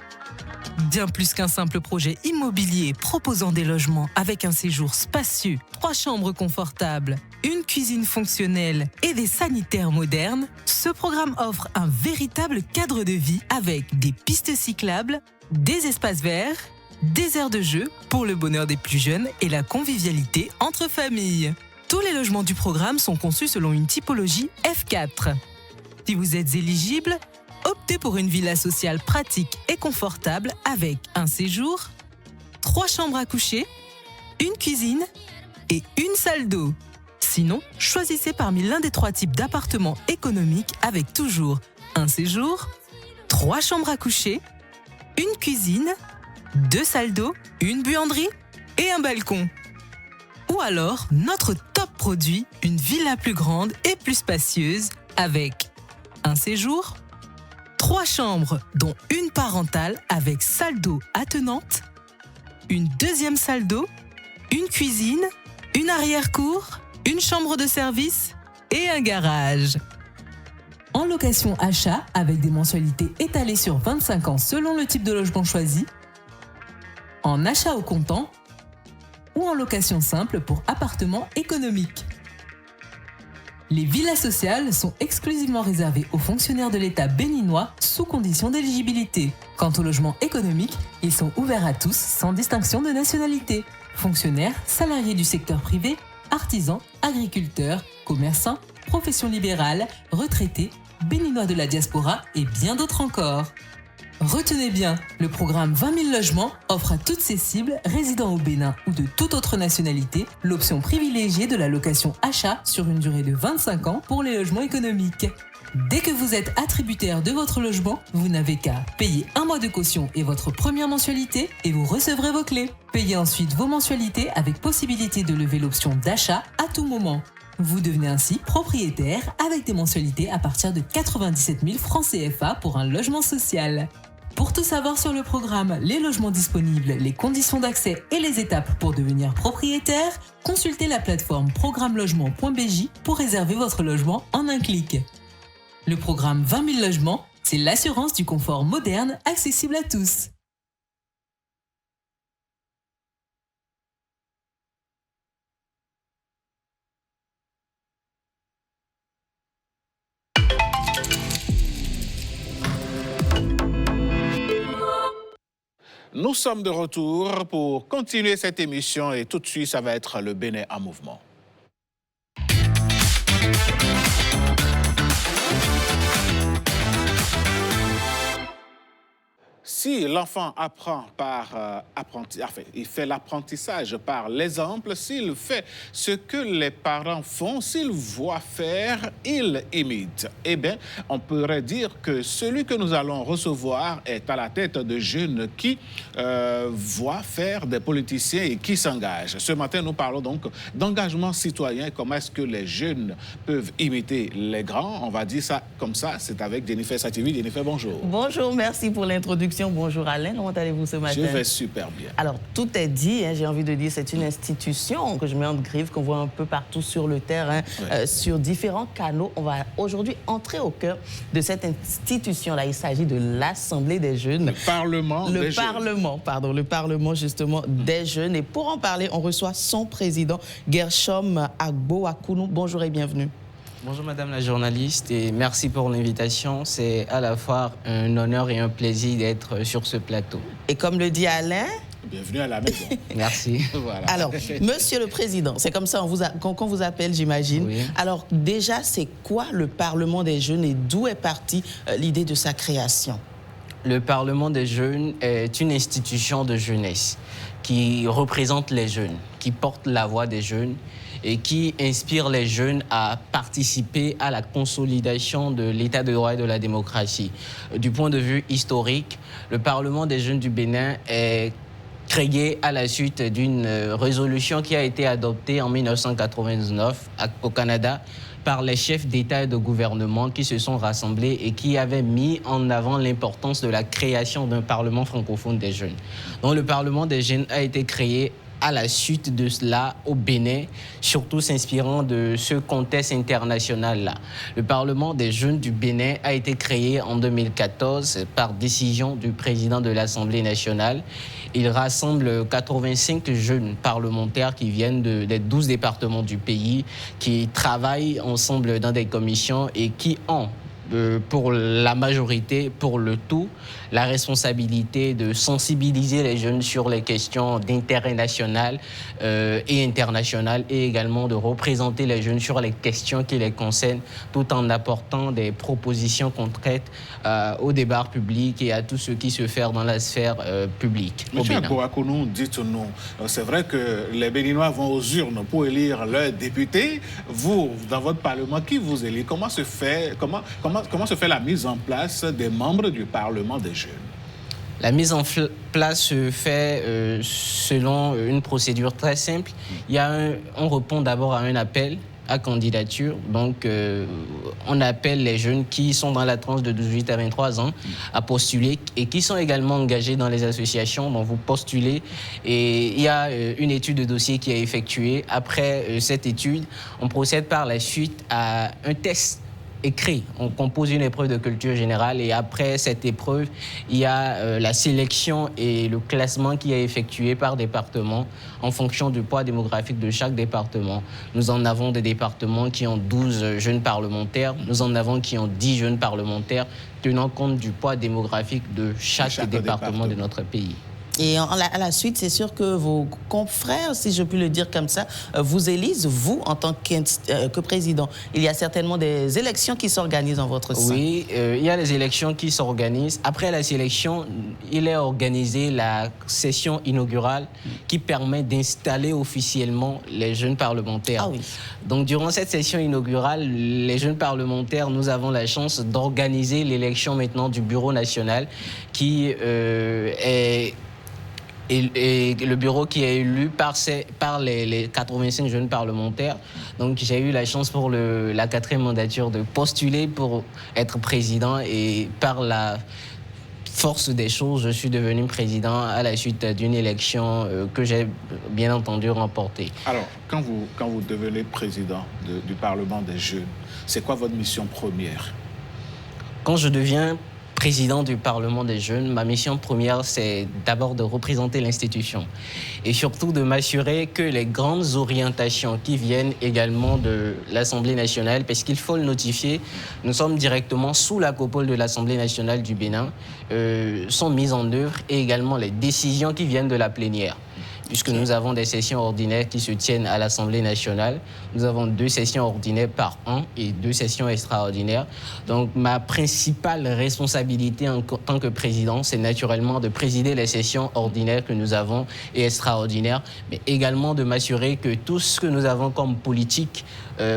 [SPEAKER 12] Bien plus qu'un simple projet immobilier proposant des logements avec un séjour spacieux, 3 chambres confortables, une cuisine fonctionnelle et des sanitaires modernes, ce programme offre un véritable cadre de vie avec des pistes cyclables, des espaces verts, des aires de jeu pour le bonheur des plus jeunes et la convivialité entre familles. Tous les logements du programme sont conçus selon une typologie F4. Si vous êtes éligible, optez pour une villa sociale pratique et confortable avec un séjour, 3 chambres à coucher, une cuisine et une salle d'eau. Sinon, choisissez parmi l'un des 3 types d'appartements économiques avec toujours un séjour, 3 chambres à coucher, une cuisine, 2 salles d'eau, une buanderie et un balcon. Ou alors, notre top produit, une villa plus grande et plus spacieuse avec un séjour, 3 chambres dont une parentale avec salle d'eau attenante, une deuxième salle d'eau, une cuisine, une arrière-cour, une chambre de service et un garage. En location achat avec des mensualités étalées sur 25 ans selon le type de logement choisi, en achat au comptant ou en location simple pour appartements économiques. Les villas sociales sont exclusivement réservées aux fonctionnaires de l'État béninois sous condition d'éligibilité. Quant aux logements économiques, ils sont ouverts à tous sans distinction de nationalité. Fonctionnaires, salariés du secteur privé, artisans, agriculteurs, commerçants, professions libérales, retraités, béninois de la diaspora et bien d'autres encore. Retenez bien, le programme 20 000 logements offre à toutes ces cibles résidant au Bénin ou de toute autre nationalité l'option privilégiée de la location achat sur une durée de 25 ans pour les logements économiques. Dès que vous êtes attributaire de votre logement, vous n'avez qu'à payer 1 mois de caution et votre première mensualité et vous recevrez vos clés. Payez ensuite vos mensualités avec possibilité de lever l'option d'achat à tout moment. Vous devenez ainsi propriétaire avec des mensualités à partir de 97 000 francs CFA pour un logement social. Pour tout savoir sur le programme, les logements disponibles, les conditions d'accès et les étapes pour devenir propriétaire, consultez la plateforme programmelogement.bj pour réserver votre logement en un clic. Le programme 20 000 logements, c'est l'assurance du confort moderne accessible à tous.
[SPEAKER 1] Nous sommes de retour pour continuer cette émission et tout de suite, ça va être le Bénin en mouvement. Si l'enfant apprend par il fait l'apprentissage par l'exemple, s'il fait ce que les parents font, s'il voit faire, il imite. Eh bien, on pourrait dire que celui que nous allons recevoir est à la tête de jeunes qui voient faire des politiciens et qui s'engagent. Ce matin, nous parlons donc d'engagement citoyen. Comment est-ce que les jeunes peuvent imiter les grands? On va dire ça comme ça. C'est avec Jennifer Sativi. Jennifer, bonjour.
[SPEAKER 13] Bonjour, merci pour l'introduction. Bonjour Alain, comment allez-vous ce matin?
[SPEAKER 1] Je vais super bien.
[SPEAKER 13] Alors, tout est dit, hein, j'ai envie de dire, c'est une institution que je mets en griffe, qu'on voit un peu partout sur le terrain, sur différents canaux. On va aujourd'hui entrer au cœur de cette institution-là. Il s'agit de l'Assemblée des jeunes.
[SPEAKER 1] Le Parlement des jeunes.
[SPEAKER 13] Le Parlement justement des jeunes. Et pour en parler, on reçoit son président, Gershom Agbo-Akounou. Bonjour et bienvenue.
[SPEAKER 15] Bonjour Madame la journaliste et merci pour l'invitation. C'est à la fois un honneur et un plaisir d'être sur ce plateau.
[SPEAKER 13] Et comme le dit Alain...
[SPEAKER 1] Bienvenue à la maison.
[SPEAKER 15] Merci.
[SPEAKER 13] Voilà. Alors, Monsieur le Président, c'est comme ça qu'on vous appelle, j'imagine. Oui. Alors déjà, c'est quoi le Parlement des jeunes et d'où est partie l'idée de sa création?
[SPEAKER 15] Le Parlement des jeunes est une institution de jeunesse qui représente les jeunes, qui porte la voix des jeunes et qui inspire les jeunes à participer à la consolidation de l'état de droit et de la démocratie. Du point de vue historique, le Parlement des jeunes du Bénin est créé à la suite d'une résolution qui a été adoptée en 1999 au Canada par les chefs d'État et de gouvernement qui se sont rassemblés et qui avaient mis en avant l'importance de la création d'un Parlement francophone des jeunes. Donc le Parlement des jeunes a été créé à la suite de cela au Bénin, surtout s'inspirant de ce contexte international-là. Le Parlement des jeunes du Bénin a été créé en 2014 par décision du président de l'Assemblée nationale. Il rassemble 85 jeunes parlementaires qui viennent des 12 départements du pays, qui travaillent ensemble dans des commissions et qui ont, pour la majorité, pour le tout, la responsabilité de sensibiliser les jeunes sur les questions d'intérêt national et international et également de représenter les jeunes sur les questions qui les concernent tout en apportant des propositions concrètes au débat public et à tout ce qui se fait dans la sphère publique.
[SPEAKER 1] Monsieur Agbo-Akounou, dites-nous, c'est vrai que les Béninois vont aux urnes pour élire leurs députés. Vous, dans votre Parlement, qui vous élit? Comment se fait la mise en place des membres du Parlement des jeunes?
[SPEAKER 15] La mise en place se fait selon une procédure très simple. On répond d'abord à un appel à candidature. Donc, on appelle les jeunes qui sont dans la tranche de 18 à 23 ans à postuler et qui sont également engagés dans les associations dont vous postulez. Et il y a une étude de dossier qui est effectuée. Après cette étude, on procède par la suite à un test écrit. On compose une épreuve de culture générale et après cette épreuve, il y a la sélection et le classement qui est effectué par département en fonction du poids démographique de chaque département. Nous en avons des départements qui ont 12 jeunes parlementaires, nous en avons qui ont 10 jeunes parlementaires, tenant compte du poids démographique de chaque département de notre pays.
[SPEAKER 13] Et à la suite, c'est sûr que vos confrères, si je puis le dire comme ça, vous élisent, vous, en tant que président. Il y a certainement des élections qui s'organisent en votre sein.
[SPEAKER 15] Oui, il y a les élections qui s'organisent. Après la sélection, il est organisé la session inaugurale qui permet d'installer officiellement les jeunes parlementaires.
[SPEAKER 13] Ah oui.
[SPEAKER 15] Donc, durant cette session inaugurale, les jeunes parlementaires, nous avons la chance d'organiser l'élection maintenant du Bureau national qui est... Et le bureau qui est élu par les 85 jeunes parlementaires. Donc j'ai eu la chance pour la 4e mandature de postuler pour être président et par la force des choses, je suis devenu président à la suite d'une élection que j'ai bien entendu remportée.
[SPEAKER 1] Alors, quand vous devenez président du Parlement des jeunes, c'est quoi votre mission première?
[SPEAKER 15] Quand je deviens président du Parlement des jeunes, ma mission première, c'est d'abord de représenter l'institution et surtout de m'assurer que les grandes orientations qui viennent également de l'Assemblée nationale, parce qu'il faut le notifier, nous sommes directement sous la coupole de l'Assemblée nationale du Bénin, sont mises en œuvre, et également les décisions qui viennent de la plénière. Puisque nous avons des sessions ordinaires qui se tiennent à l'Assemblée nationale. Nous avons 2 sessions ordinaires par an et 2 sessions extraordinaires. Donc ma principale responsabilité en tant que président, c'est naturellement de présider les sessions ordinaires que nous avons et extraordinaires, mais également de m'assurer que tout ce que nous avons comme politique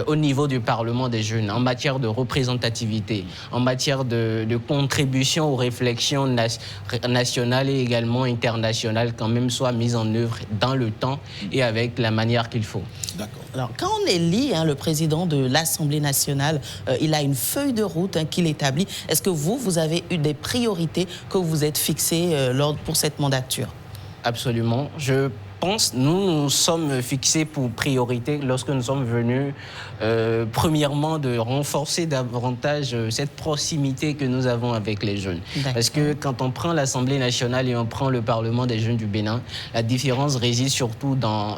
[SPEAKER 15] au niveau du Parlement des jeunes, en matière de représentativité, en matière de contribution aux réflexions nationales et également internationales, quand même soit mise en œuvre dans le temps et avec la manière qu'il faut.
[SPEAKER 13] D'accord. Alors, quand on élit le président de l'Assemblée nationale, il a une feuille de route qu'il établit. Est-ce que vous avez eu des priorités que vous êtes fixées pour cette mandature?
[SPEAKER 15] Absolument. Je pense, nous sommes fixés pour priorité lorsque nous sommes venus, premièrement, de renforcer davantage cette proximité que nous avons avec les jeunes. Parce que quand on prend l'Assemblée nationale et on prend le Parlement des jeunes du Bénin, la différence réside surtout dans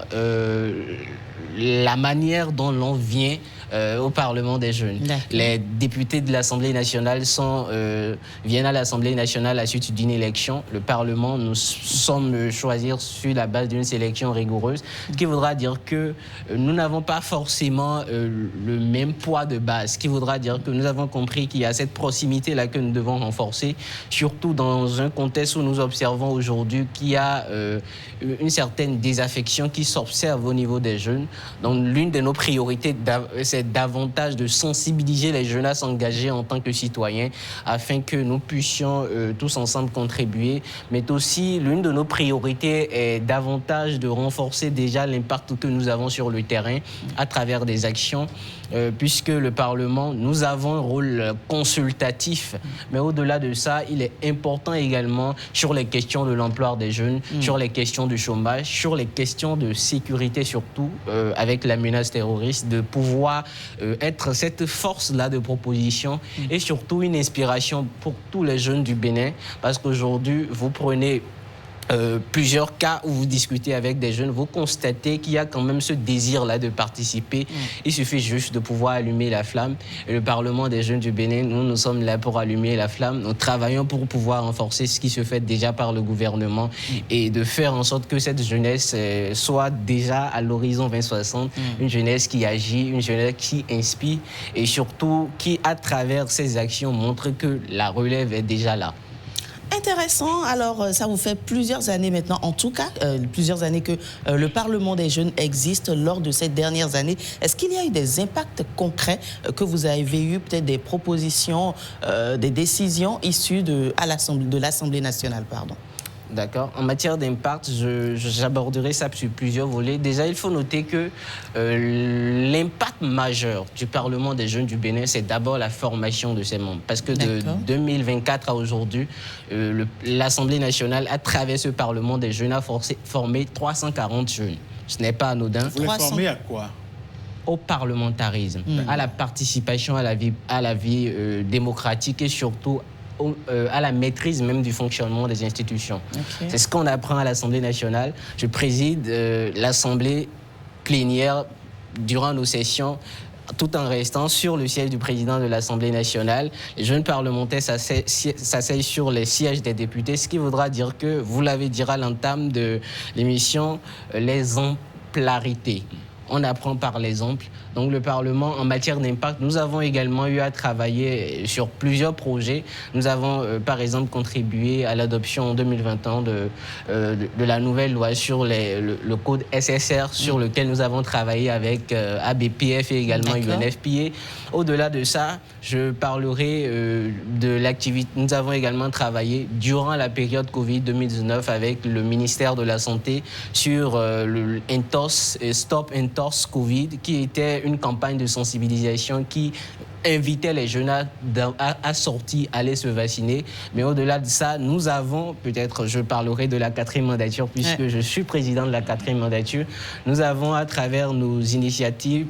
[SPEAKER 15] la manière dont l'on vient au Parlement des jeunes. Les députés de l'Assemblée nationale viennent à l'Assemblée nationale à la suite d'une élection. Le Parlement, nous sommes choisir sur la base d'une sélection rigoureuse, ce qui voudra dire que nous n'avons pas forcément le même poids de base, ce qui voudra dire que nous avons compris qu'il y a cette proximité-là que nous devons renforcer, surtout dans un contexte où nous observons aujourd'hui qu'il y a une certaine désaffection qui s'observe au niveau des jeunes. Donc l'une de nos priorités, c'est davantage de sensibiliser les jeunes à s'engager en tant que citoyens afin que nous puissions tous ensemble contribuer. Mais aussi, l'une de nos priorités est davantage de renforcer déjà l'impact que nous avons sur le terrain à travers des actions, puisque le Parlement, nous avons un rôle consultatif. Mais au-delà de ça, il est important également sur les questions de l'emploi des jeunes, sur les questions du chômage, sur les questions de sécurité surtout, avec la menace terroriste, de pouvoir être cette force-là de proposition et surtout une inspiration pour tous les jeunes du Bénin, parce qu'aujourd'hui, vous prenez plusieurs cas où vous discutez avec des jeunes, vous constatez qu'il y a quand même ce désir-là de participer. Il suffit juste de pouvoir allumer la flamme. Et le Parlement des jeunes du Bénin, nous sommes là pour allumer la flamme. Nous travaillons pour pouvoir renforcer ce qui se fait déjà par le gouvernement et de faire en sorte que cette jeunesse soit déjà à l'horizon 2060, une jeunesse qui agit, une jeunesse qui inspire et surtout qui, à travers ses actions, montre que la relève est déjà là.
[SPEAKER 13] Intéressant. Alors, ça vous fait plusieurs années maintenant, en tout cas, plusieurs années que le Parlement des jeunes existe. Lors de ces dernières années, est-ce qu'il y a eu des impacts concrets que vous avez eu, peut-être des propositions, des décisions issues de l'Assemblée nationale, pardon?
[SPEAKER 15] D'accord. En matière d'impact, j'aborderai ça sur plusieurs volets. Déjà, il faut noter que l'impact majeur du Parlement des jeunes du Bénin, c'est d'abord la formation de ses membres. Parce que de 2024 à aujourd'hui, l'Assemblée nationale, à travers ce Parlement des jeunes, a formé 340 jeunes. Ce n'est pas anodin.
[SPEAKER 1] Vous les formez à quoi?
[SPEAKER 15] Au parlementarisme, à la participation à la vie démocratique et surtout à la maîtrise même du fonctionnement des institutions. C'est ce qu'on apprend à l'Assemblée nationale. Je préside l'Assemblée plénière durant nos sessions, tout en restant sur le siège du président de l'Assemblée nationale. Les jeunes parlementaires s'asseyent sur les sièges des députés, ce qui voudra dire que, vous l'avez dit à l'entame de l'émission, l'exemplarité. On apprend par l'exemple. Donc le Parlement, en matière d'impact, nous avons également eu à travailler sur plusieurs projets. Nous avons, par exemple, contribué à l'adoption en 2021 de la nouvelle loi sur le code SSR, sur lequel nous avons travaillé avec ABPF et également UNFPA. Au-delà de ça, je parlerai de l'activité. Nous avons également travaillé durant la période Covid-2019 avec le ministère de la Santé sur le Entos, Stop Entos Covid, qui était une campagne de sensibilisation qui invitait les jeunes à sortir, aller se vacciner. Mais au-delà de ça, nous avons, peut-être je parlerai de la 4e mandature, puisque je suis président de la 4e mandature, nous avons à travers nos initiatives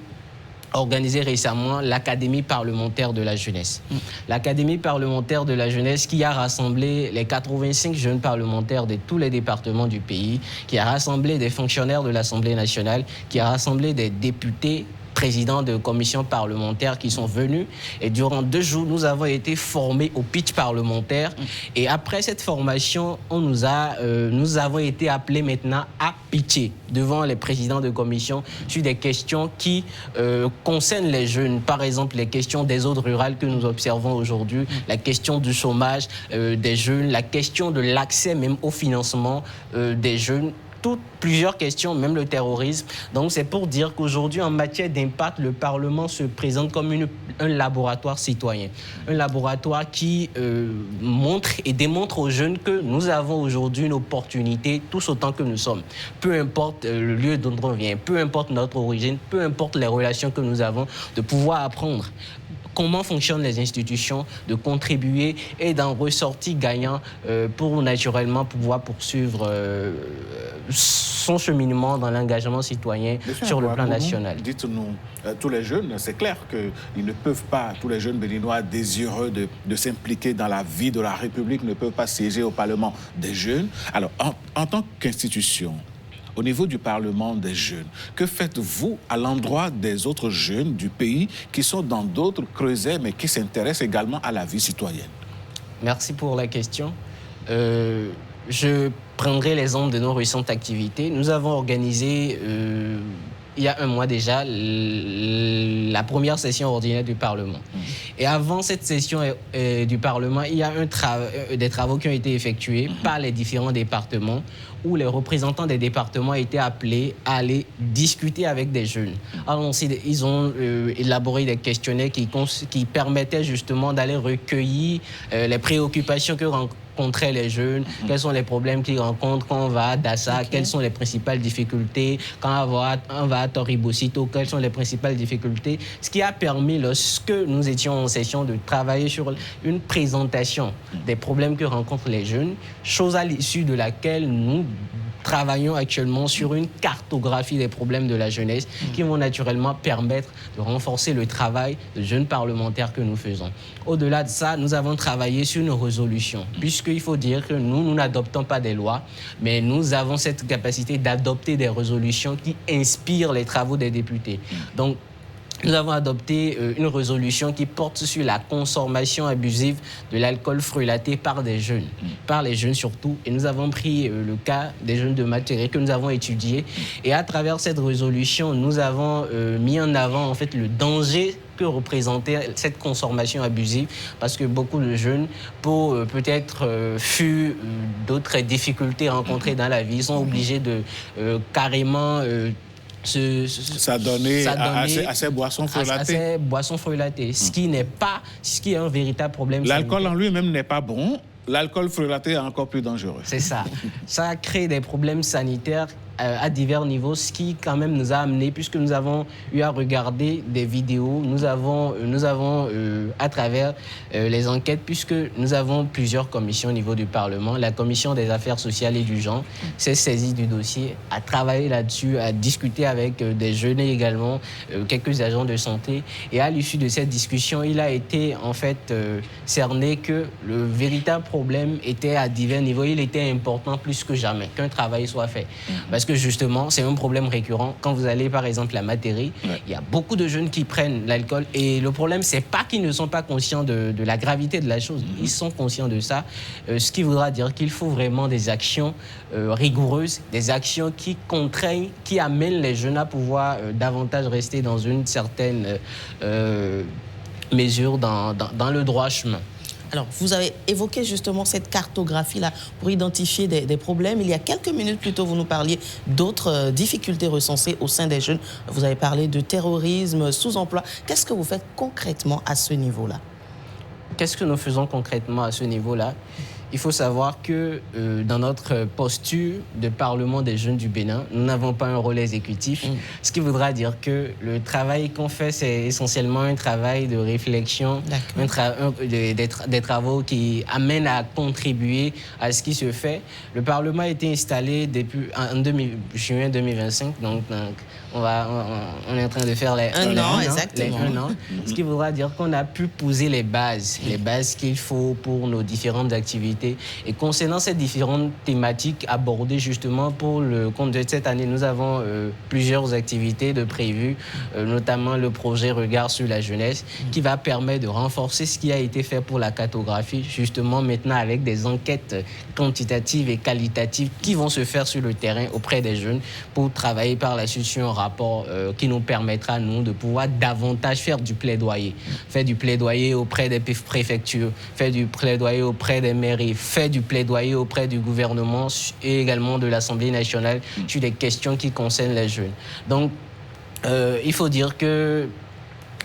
[SPEAKER 15] organisé récemment l'Académie parlementaire de la jeunesse. L'Académie parlementaire de la jeunesse qui a rassemblé les 85 jeunes parlementaires de tous les départements du pays, qui a rassemblé des fonctionnaires de l'Assemblée nationale, qui a rassemblé des députés, présidents de commissions parlementaires qui sont venus. Et durant 2 jours, nous avons été formés au pitch parlementaire. Et après cette formation, nous avons été appelés maintenant à pitcher devant les présidents de commission sur des questions qui concernent les jeunes. Par exemple, les questions des zones rurales que nous observons aujourd'hui, la question du chômage des jeunes, la question de l'accès même au financement des jeunes. Plusieurs questions, même le terrorisme. Donc c'est pour dire qu'aujourd'hui, en matière d'impact, le Parlement se présente comme un laboratoire citoyen. Un laboratoire qui montre et démontre aux jeunes que nous avons aujourd'hui une opportunité, tous autant que nous sommes. Peu importe le lieu d'où on vient, peu importe notre origine, peu importe les relations que nous avons, de pouvoir apprendre comment fonctionnent les institutions, de contribuer et d'en ressortir gagnant pour naturellement pouvoir poursuivre son cheminement dans l'engagement citoyen sur le plan national.
[SPEAKER 1] Dites-nous, tous les jeunes, c'est clair qu'ils ne peuvent pas, tous les jeunes béninois désireux de s'impliquer dans la vie de la République ne peuvent pas siéger au Parlement des jeunes. Alors, en tant qu'institution, au niveau du Parlement des jeunes, que faites-vous à l'endroit des autres jeunes du pays qui sont dans d'autres creusets, mais qui s'intéressent également à la vie citoyenne?
[SPEAKER 15] Merci pour la question. Je prendrai l'exemple de nos récentes activités. Nous avons organisé, il y a 1 mois déjà, la première session ordinaire du Parlement. Et avant cette session du Parlement, il y a des travaux qui ont été effectués par les différents départements où les représentants des départements étaient appelés à aller discuter avec des jeunes. Alors, ils ont élaboré des questionnaires qui permettaient justement d'aller recueillir les préoccupations que rencontraient les jeunes, quels sont les problèmes qu'ils rencontrent quand on va à Dassa, quelles sont les principales difficultés, quand on va à Toribosito, quelles sont les principales difficultés. Ce qui a permis, lorsque nous étions en session, de travailler sur une présentation des problèmes que rencontrent les jeunes, chose à l'issue de laquelle nous travaillons actuellement sur une cartographie des problèmes de la jeunesse qui vont naturellement permettre de renforcer le travail de jeunes parlementaires que nous faisons. Au-delà de ça, nous avons travaillé sur une résolution, puisqu'il faut dire que nous n'adoptons pas des lois, mais nous avons cette capacité d'adopter des résolutions qui inspirent les travaux des députés. Donc, nous avons adopté une résolution qui porte sur la consommation abusive de l'alcool frelaté par des jeunes, par les jeunes surtout. Et nous avons pris le cas des jeunes de Matéré que nous avons étudié. Et à travers cette résolution, nous avons mis en avant en fait le danger que représentait cette consommation abusive, parce que beaucoup de jeunes, pour peut-être fuir d'autres difficultés rencontrées dans la vie, sont obligés de carrément
[SPEAKER 1] s'adonner à ces boissons
[SPEAKER 15] frelatées. Ce qui est un véritable problème.
[SPEAKER 1] L'alcool en lui-même n'est pas bon. L'alcool frelaté est encore plus dangereux.
[SPEAKER 15] C'est ça. Ça crée des problèmes sanitaires à divers niveaux, ce qui quand même nous a amené, puisque nous avons eu à regarder des vidéos, nous avons à travers les enquêtes, puisque nous avons plusieurs commissions au niveau du Parlement, la commission des affaires sociales et du genre s'est saisie du dossier, a travaillé là-dessus, a discuté avec des jeunes également, quelques agents de santé, et à l'issue de cette discussion, il a été en fait cerné que le véritable problème était à divers niveaux, il était important plus que jamais qu'un travail soit fait. Parce que justement, c'est un problème récurrent. Quand vous allez par exemple à Matéré, il y a beaucoup de jeunes qui prennent l'alcool et le problème, c'est pas qu'ils ne sont pas conscients de la gravité de la chose. Ils sont conscients de ça, ce qui voudra dire qu'il faut vraiment des actions rigoureuses, des actions qui contraignent, qui amènent les jeunes à pouvoir davantage rester dans une certaine mesure dans le droit chemin.
[SPEAKER 13] Alors, vous avez évoqué justement cette cartographie-là pour identifier des problèmes. Il y a quelques minutes plus tôt, vous nous parliez d'autres difficultés recensées au sein des jeunes. Vous avez parlé de terrorisme, sous-emploi. Qu'est-ce que vous faites concrètement à ce niveau-là?
[SPEAKER 15] Qu'est-ce que nous faisons concrètement à ce niveau-là? il faut savoir que dans notre posture de Parlement des jeunes du Bénin, nous n'avons pas un rôle exécutif, ce qui voudra dire que le travail qu'on fait, c'est essentiellement un travail de réflexion, des travaux qui amènent à contribuer à ce qui se fait. Le Parlement a été installé depuis juin 2025, donc on est en train de faire les un an, exactement. Ce qui voudra dire qu'on a pu poser les bases qu'il faut pour nos différentes activités. Et concernant ces différentes thématiques abordées justement pour le compte de cette année, nous avons plusieurs activités de prévues, notamment le projet Regard sur la jeunesse, qui va permettre de renforcer ce qui a été fait pour la cartographie, justement maintenant avec des enquêtes quantitatives et qualitatives qui vont se faire sur le terrain auprès des jeunes pour travailler par la suite sur un rapport qui nous permettra, nous, de pouvoir davantage faire du plaidoyer. Faire du plaidoyer auprès des préfectures, faire du plaidoyer auprès des mairies, faire du plaidoyer auprès du gouvernement et également de l'Assemblée nationale sur des questions qui concernent les jeunes. Donc, il faut dire que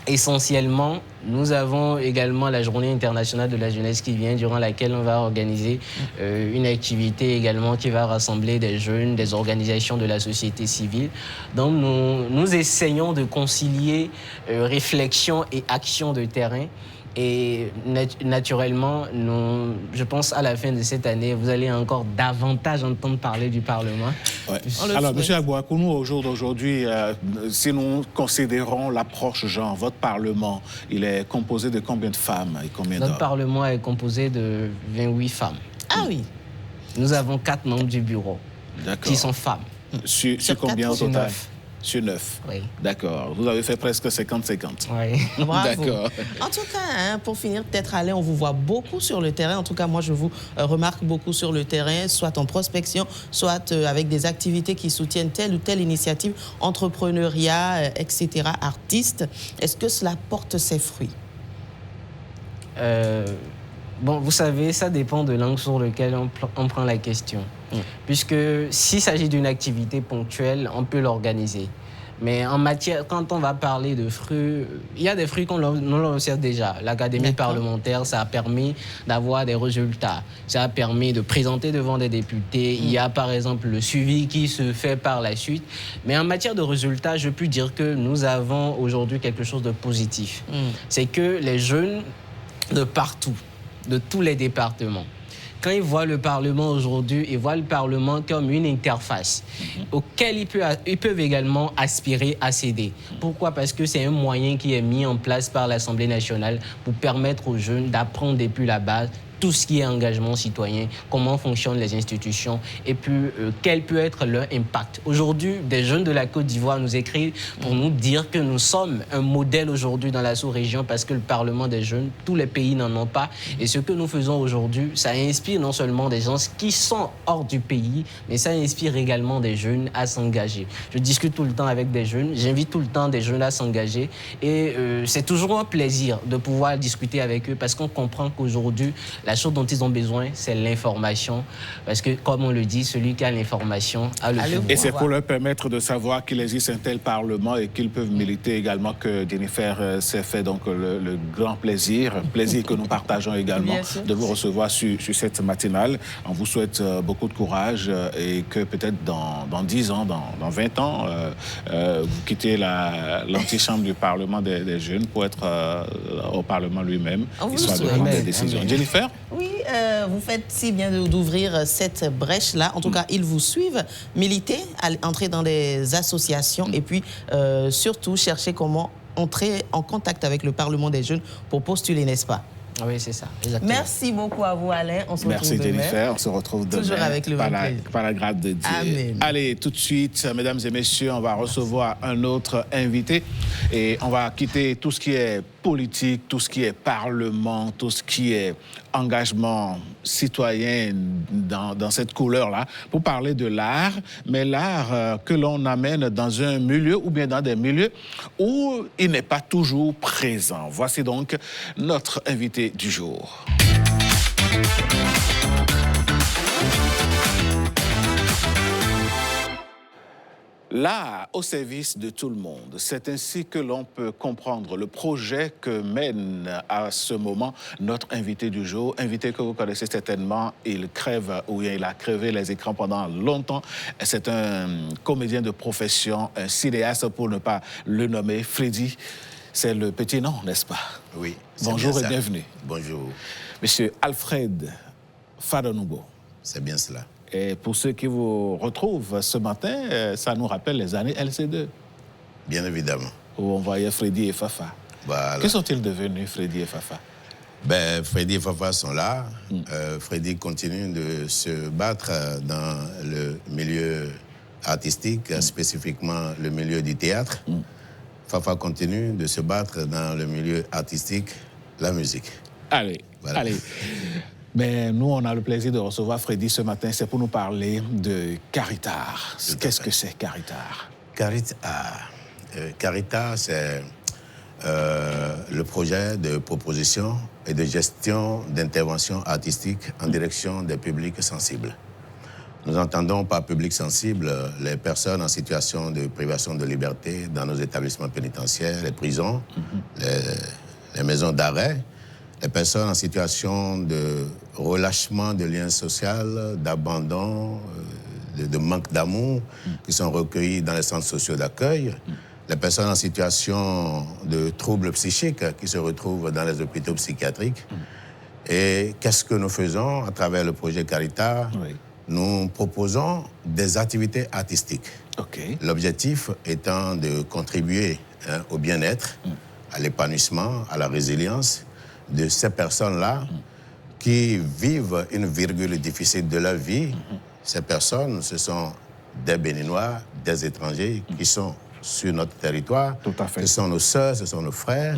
[SPEAKER 15] essentiellement, nous avons également la Journée internationale de la jeunesse qui vient, durant laquelle on va organiser une activité également qui va rassembler des jeunes, des organisations de la société civile. Donc nous essayons de concilier réflexion et action de terrain. Et naturellement, je pense à la fin de cette année, vous allez encore davantage entendre parler du Parlement.
[SPEAKER 1] Ouais. Alors, M. Agboakounou, au jour d'aujourd'hui, si nous considérons l'approche genre, votre Parlement, il est composé de combien de femmes et combien d'hommes?
[SPEAKER 15] Notre Parlement est composé de 28 femmes.
[SPEAKER 13] Ah oui.
[SPEAKER 15] Nous avons 4 membres du bureau qui sont femmes.
[SPEAKER 1] Sur combien au total?
[SPEAKER 15] 9.
[SPEAKER 1] Sur 9.
[SPEAKER 15] Oui.
[SPEAKER 1] D'accord. Vous avez fait presque 50-50.
[SPEAKER 15] Oui.
[SPEAKER 13] Bravo.
[SPEAKER 1] D'accord.
[SPEAKER 13] En tout cas, pour finir, peut-être Alain, on vous voit beaucoup sur le terrain. En tout cas, moi, je vous remarque beaucoup sur le terrain, soit en prospection, soit avec des activités qui soutiennent telle ou telle initiative, entrepreneuriat, etc., artistes. Est-ce que cela porte ses fruits?
[SPEAKER 15] Bon, vous savez, ça dépend de l'angle sur lequel on prend la question. Puisque s'il s'agit d'une activité ponctuelle, on peut l'organiser. Mais en matière, quand on va parler de fruits, il y a des fruits qu'on l'observe déjà. L'Académie parlementaire, ça a permis d'avoir des résultats. Ça a permis de présenter devant des députés. Il y a par exemple le suivi qui se fait par la suite. Mais en matière de résultats, je peux dire que nous avons aujourd'hui quelque chose de positif. C'est que les jeunes de partout, de tous les départements, quand ils voient le Parlement aujourd'hui, ils voient le Parlement comme une interface auquel ils peuvent également aspirer à céder. Pourquoi? Parce que c'est un moyen qui est mis en place par l'Assemblée nationale pour permettre aux jeunes d'apprendre depuis la base tout ce qui est engagement citoyen, comment fonctionnent les institutions et puis quel peut être leur impact. Aujourd'hui, des jeunes de la Côte d'Ivoire nous écrivent pour nous dire que nous sommes un modèle aujourd'hui dans la sous-région parce que le Parlement des jeunes, tous les pays n'en ont pas. Et ce que nous faisons aujourd'hui, ça inspire non seulement des gens qui sont hors du pays, mais ça inspire également des jeunes à s'engager. Je discute tout le temps avec des jeunes, j'invite tout le temps des jeunes à s'engager et c'est toujours un plaisir de pouvoir discuter avec eux parce qu'on comprend qu'aujourd'hui, la chose dont ils ont besoin, c'est l'information. Parce que, comme on le dit, celui qui a l'information a le pouvoir.
[SPEAKER 1] Et c'est pour leur permettre de savoir qu'il existe un tel Parlement et qu'ils peuvent militer également que Jennifer s'est fait donc le grand plaisir que nous partageons également de vous recevoir sur cette matinale. On vous souhaite beaucoup de courage et que peut-être dans 10 ans, dans 20 ans, vous quittez l'antichambre du Parlement des jeunes pour être au Parlement lui-même, histoire de prendre des décisions. Jennifer?
[SPEAKER 13] Oui, vous faites si bien d'ouvrir cette brèche-là. En tout cas, ils vous suivent, militer, entrer dans des associations et puis surtout chercher comment entrer en contact avec le Parlement des jeunes pour postuler, n'est-ce pas?
[SPEAKER 15] Oui, c'est ça. Exactement.
[SPEAKER 13] Merci beaucoup à vous, Alain. On se retrouve
[SPEAKER 1] demain.
[SPEAKER 13] Merci,
[SPEAKER 1] Jennifer. On se retrouve demain.
[SPEAKER 13] Toujours avec le
[SPEAKER 1] par la grâce de Dieu.
[SPEAKER 13] Amen.
[SPEAKER 1] Allez, tout de suite, mesdames et messieurs, on va recevoir un autre invité et on va quitter tout ce qui est politique, tout ce qui est parlement, tout ce qui est engagement citoyen dans cette couleur-là pour parler de l'art, mais l'art que l'on amène dans un milieu ou bien dans des milieux où il n'est pas toujours présent. Voici donc notre invité du jour. L'art au service de tout le monde, c'est ainsi que l'on peut comprendre le projet que mène à ce moment notre invité du jour, invité que vous connaissez certainement. Il crève, ou il a crevé les écrans pendant longtemps. C'est un comédien de profession, un cinéaste pour ne pas le nommer, Freddy. C'est le petit nom, n'est-ce pas?
[SPEAKER 10] Oui.
[SPEAKER 1] Bonjour et bienvenue.
[SPEAKER 10] Bonjour.
[SPEAKER 1] Monsieur Alfred Fadonougo.
[SPEAKER 10] C'est bien cela.
[SPEAKER 1] Et pour ceux qui vous retrouvent ce matin, ça nous rappelle les années LC2.
[SPEAKER 10] Bien évidemment.
[SPEAKER 1] Où on voyait Freddy et Fafa.
[SPEAKER 10] Voilà.
[SPEAKER 1] Que sont-ils devenus, Freddy et Fafa?
[SPEAKER 10] Freddy et Fafa sont là. Freddy continue de se battre dans le milieu artistique, spécifiquement le milieu du théâtre. Fafa continue de se battre dans le milieu artistique, la musique.
[SPEAKER 1] Allez, voilà. Allez. Mais nous, on a le plaisir de recevoir Freddy ce matin. C'est pour nous parler de Caritar. Qu'est-ce que c'est, Caritar?
[SPEAKER 10] Caritar, c'est le projet de proposition et de gestion d'intervention artistique en direction des publics sensibles. Nous entendons par public sensible les personnes en situation de privation de liberté dans nos établissements pénitentiaires, les prisons, les maisons d'arrêt, les personnes en situation de relâchement de liens sociaux, d'abandon, de manque d'amour, qui sont recueillis dans les centres sociaux d'accueil, les personnes en situation de troubles psychiques qui se retrouvent dans les hôpitaux psychiatriques. Et qu'est-ce que nous faisons à travers le projet Caritar? Nous proposons des activités artistiques. L'objectif étant de contribuer au bien-être, à l'épanouissement, à la résilience de ces personnes-là qui vivent une virgule difficile de leur vie. Ces personnes, ce sont des Béninois, des étrangers qui sont sur notre territoire.
[SPEAKER 1] Tout à fait.
[SPEAKER 10] Ce sont nos sœurs, ce sont nos frères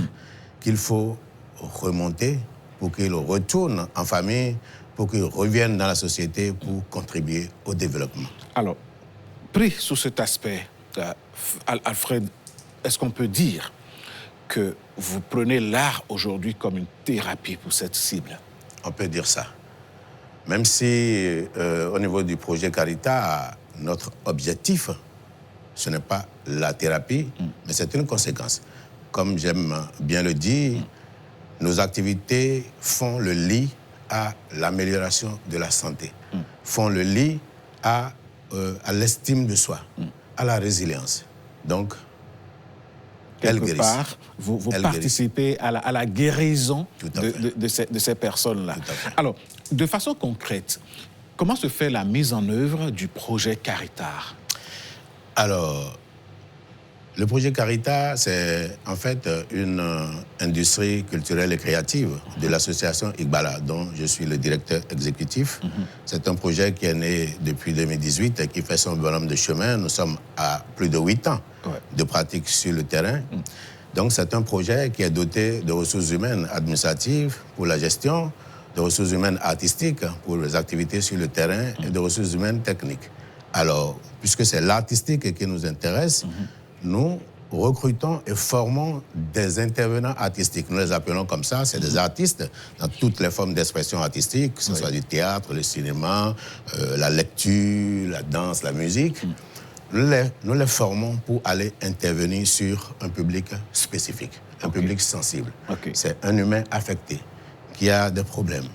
[SPEAKER 10] qu'il faut remonter pour qu'ils retournent en famille, pour qu'ils reviennent dans la société pour contribuer au développement.
[SPEAKER 1] Alors, pris sous cet aspect, Alfred, est-ce qu'on peut dire que vous prenez l'art aujourd'hui comme une thérapie pour cette cible?
[SPEAKER 10] On peut dire ça. Même si, au niveau du projet Caritar, notre objectif, ce n'est pas la thérapie, mais c'est une conséquence. Comme j'aime bien le dire, nos activités font le lit à l'amélioration de la santé, font le lit à l'estime de soi, à la résilience. Donc,
[SPEAKER 1] quelque part, vous participez à la guérison de ces personnes-là. Alors, de façon concrète, comment se fait la mise en œuvre du projet Caritar?
[SPEAKER 10] Alors, le projet Caritar, c'est en fait une industrie culturelle et créative de l'association Igbala, dont je suis le directeur exécutif. C'est un projet qui est né depuis 2018 et qui fait son bonhomme de chemin. Nous sommes à plus de 8 ans de pratique sur le terrain. Donc, c'est un projet qui est doté de ressources humaines administratives pour la gestion, de ressources humaines artistiques pour les activités sur le terrain et de ressources humaines techniques. Alors, puisque c'est l'artistique qui nous intéresse, nous recrutons et formons des intervenants artistiques. Nous les appelons comme ça, c'est des artistes dans toutes les formes d'expression artistique, que ce soit du théâtre, le cinéma, la lecture, la danse, la musique. Nous les formons pour aller intervenir sur un public spécifique, un public sensible. C'est un humain affecté qui a des problèmes.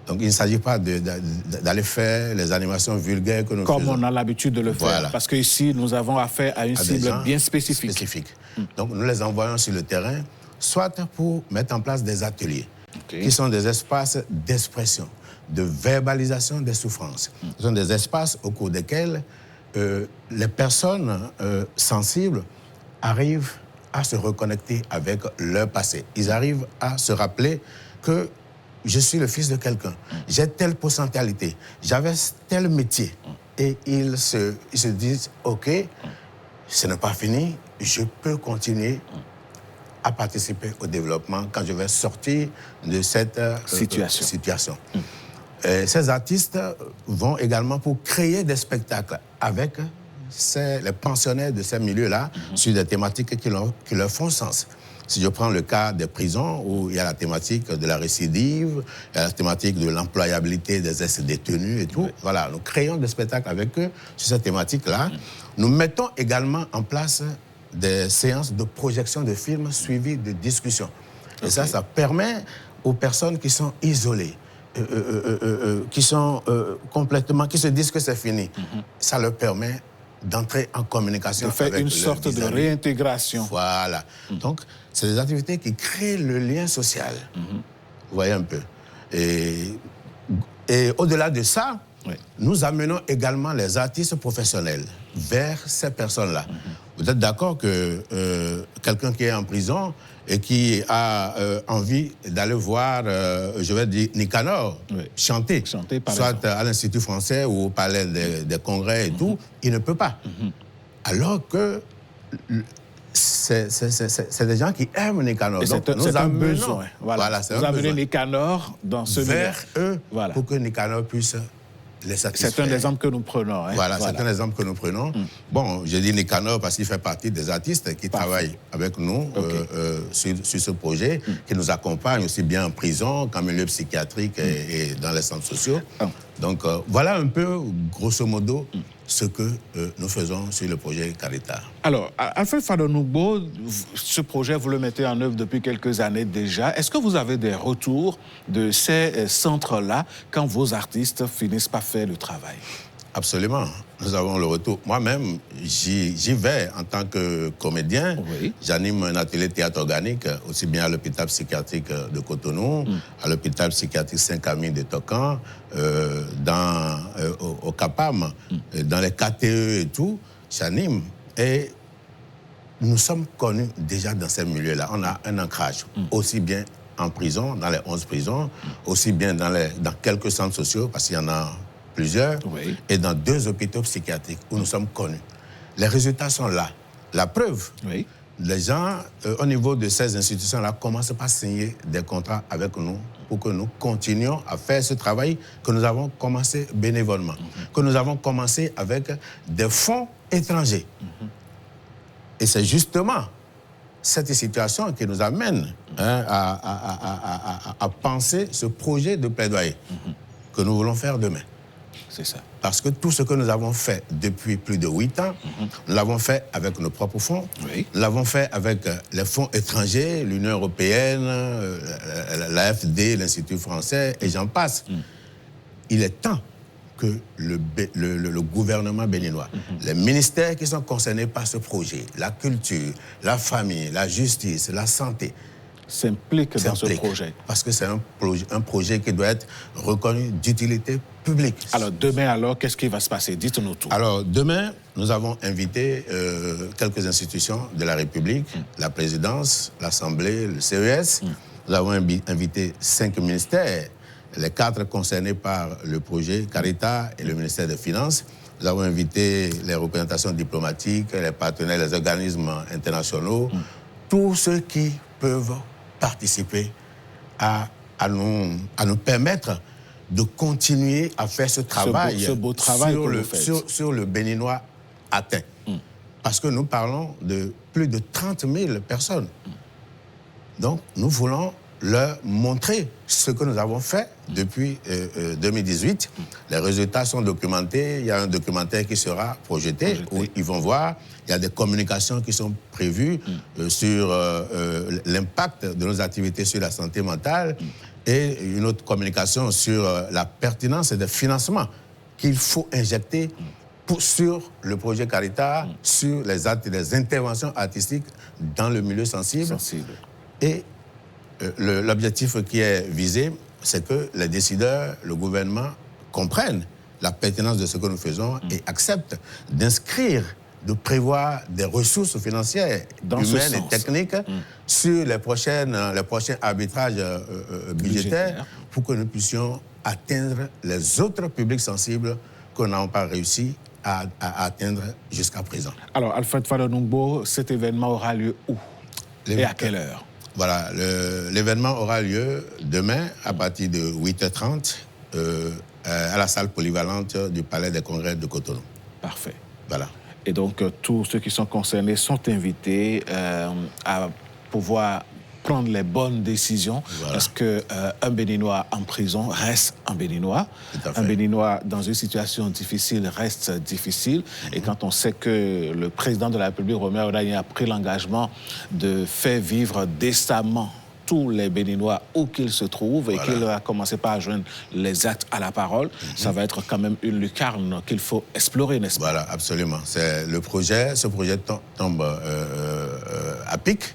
[SPEAKER 10] Donc, il ne s'agit pas d'aller faire les animations vulgaires que nous faisons.
[SPEAKER 1] Comme on a l'habitude de le faire. Parce qu'ici, nous avons affaire à une cible bien spécifique.
[SPEAKER 10] Donc, nous les envoyons sur le terrain, soit pour mettre en place des ateliers, qui sont des espaces d'expression, de verbalisation des souffrances. Ce sont des espaces au cours desquels les personnes sensibles arrivent à se reconnecter avec leur passé. Ils arrivent à se rappeler que je suis le fils de quelqu'un, j'ai telle potentialité, j'avais tel métier. Et ils se disent, OK, ce n'est pas fini, je peux continuer à participer au développement quand je vais sortir de cette situation. Ces artistes vont également pour créer des spectacles avec les pensionnaires de ces milieux-là sur des thématiques qui leur font sens. Si je prends le cas des prisons, où il y a la thématique de la récidive, il y a la thématique de l'employabilité des ex-détenus et tout, voilà, nous créons des spectacles avec eux sur cette thématique-là. Nous mettons également en place des séances de projection de films suivies de discussions. Et ça permet aux personnes qui sont isolées, qui sont complètement, qui se disent que c'est fini, ça leur permet d'entrer en communication
[SPEAKER 1] avec une sorte de réintégration.
[SPEAKER 10] Voilà. Donc, c'est des activités qui créent le lien social. Vous voyez un peu. Et au-delà de ça, nous amenons également les artistes professionnels vers ces personnes-là. Vous êtes d'accord que quelqu'un qui est en prison et qui a envie d'aller voir, je vais dire, Nicanor chanter soit à l'Institut français ou au Palais des Congrès et tout, il ne peut pas. Alors que c'est des gens qui aiment Nicanor.
[SPEAKER 1] Donc, c'est un besoin. Voilà, vous amenez Nicanor dans ce
[SPEAKER 10] vers eux pour que Nicanor puisse les satisfaire.
[SPEAKER 1] C'est un exemple que nous prenons.
[SPEAKER 10] Voilà, c'est un exemple que nous prenons. Bon, je dis Nicanor parce qu'il fait partie des artistes qui travaillent avec nous sur ce projet, qui nous accompagnent aussi bien en prison qu'en milieu psychiatrique et dans les centres sociaux. Donc, voilà un peu, grosso modo, ce que nous faisons sur le projet Carita.
[SPEAKER 1] Alors, Alfred Fadonugbo, ce projet, vous le mettez en œuvre depuis quelques années déjà. Est-ce que vous avez des retours de ces centres-là quand vos artistes finissent par faire le travail?
[SPEAKER 10] Absolument. Nous avons le retour. Moi-même, j'y vais en tant que comédien. J'anime un atelier théâtre organique, aussi bien à l'hôpital psychiatrique de Cotonou, à l'hôpital psychiatrique Saint-Camille de Tocan, au CAPAM, dans les KTE et tout. J'anime. Et nous sommes connus déjà dans ces milieux-là. On a un ancrage, aussi bien en prison, dans les 11 prisons, aussi bien dans quelques centres sociaux, parce qu'il y en a plusieurs, et dans 2 hôpitaux psychiatriques où nous sommes connus. Les résultats sont là. La preuve, les gens, au niveau de ces institutions-là, commencent par signer des contrats avec nous pour que nous continuions à faire ce travail que nous avons commencé bénévolement, que nous avons commencé avec des fonds étrangers. Et c'est justement cette situation qui nous amène à penser ce projet de plaidoyer que nous voulons faire demain.
[SPEAKER 1] C'est ça.
[SPEAKER 10] Parce que tout ce que nous avons fait depuis plus de 8 ans, nous l'avons fait avec nos propres fonds, nous l'avons fait avec les fonds étrangers, l'Union européenne, l'AFD, l'Institut français, et j'en passe. Il est temps que le gouvernement béninois, les ministères qui sont concernés par ce projet, la culture, la famille, la justice, la santé,
[SPEAKER 1] s'impliquent dans ce projet.
[SPEAKER 10] Parce que c'est un projet qui doit être reconnu d'utilité publique.
[SPEAKER 1] Alors demain, qu'est-ce qui va se passer? Dites-nous tout.
[SPEAKER 10] Alors demain, nous avons invité quelques institutions de la République, la présidence, l'Assemblée, le CES. Nous avons invité 5 ministères, les 4 concernés par le projet Carita et le ministère des Finances. Nous avons invité les représentations diplomatiques, les partenaires, les organismes internationaux, tous ceux qui peuvent participer à nous permettre de continuer à faire ce travail,
[SPEAKER 1] ce beau travail
[SPEAKER 10] sur le béninois atteint. Parce que nous parlons de plus de 30 000 personnes. Donc, nous voulons leur montrer ce que nous avons fait depuis 2018. Les résultats sont documentés. Il y a un documentaire qui sera projeté où ils vont voir. Il y a des communications qui sont prévues sur l'impact de nos activités sur la santé mentale et une autre communication sur la pertinence des financements qu'il faut injecter sur le projet Carita, sur les interventions artistiques dans le milieu sensible. Et l'objectif qui est visé, c'est que les décideurs, le gouvernement, comprennent la pertinence de ce que nous faisons et acceptent d'inscrire, de prévoir des ressources financières, humaines et techniques sur les prochains arbitrages budgétaires pour que nous puissions atteindre les autres publics sensibles que nous n'avons pas réussi à atteindre jusqu'à présent.
[SPEAKER 1] Alors, Alfred Fadonugbo, cet événement aura lieu où et à quelle heure?
[SPEAKER 10] Voilà, l'événement aura lieu demain à partir de 8h30 à la salle polyvalente du Palais des Congrès de Cotonou.
[SPEAKER 1] Parfait.
[SPEAKER 10] Voilà.
[SPEAKER 1] Et donc, tous ceux qui sont concernés sont invités à pouvoir prendre les bonnes décisions, parce qu'un Béninois en prison reste un Béninois. Un Béninois dans une situation difficile reste difficile. Et quand on sait que le président de la République, Roméo Odaye, a pris l'engagement de faire vivre décemment tous les Béninois où qu'ils se trouvent et qu'il a commencé par joindre les actes à la parole, ça va être quand même une lucarne qu'il faut explorer, n'est-ce pas?
[SPEAKER 10] Voilà, absolument. C'est ce projet tombe à pic.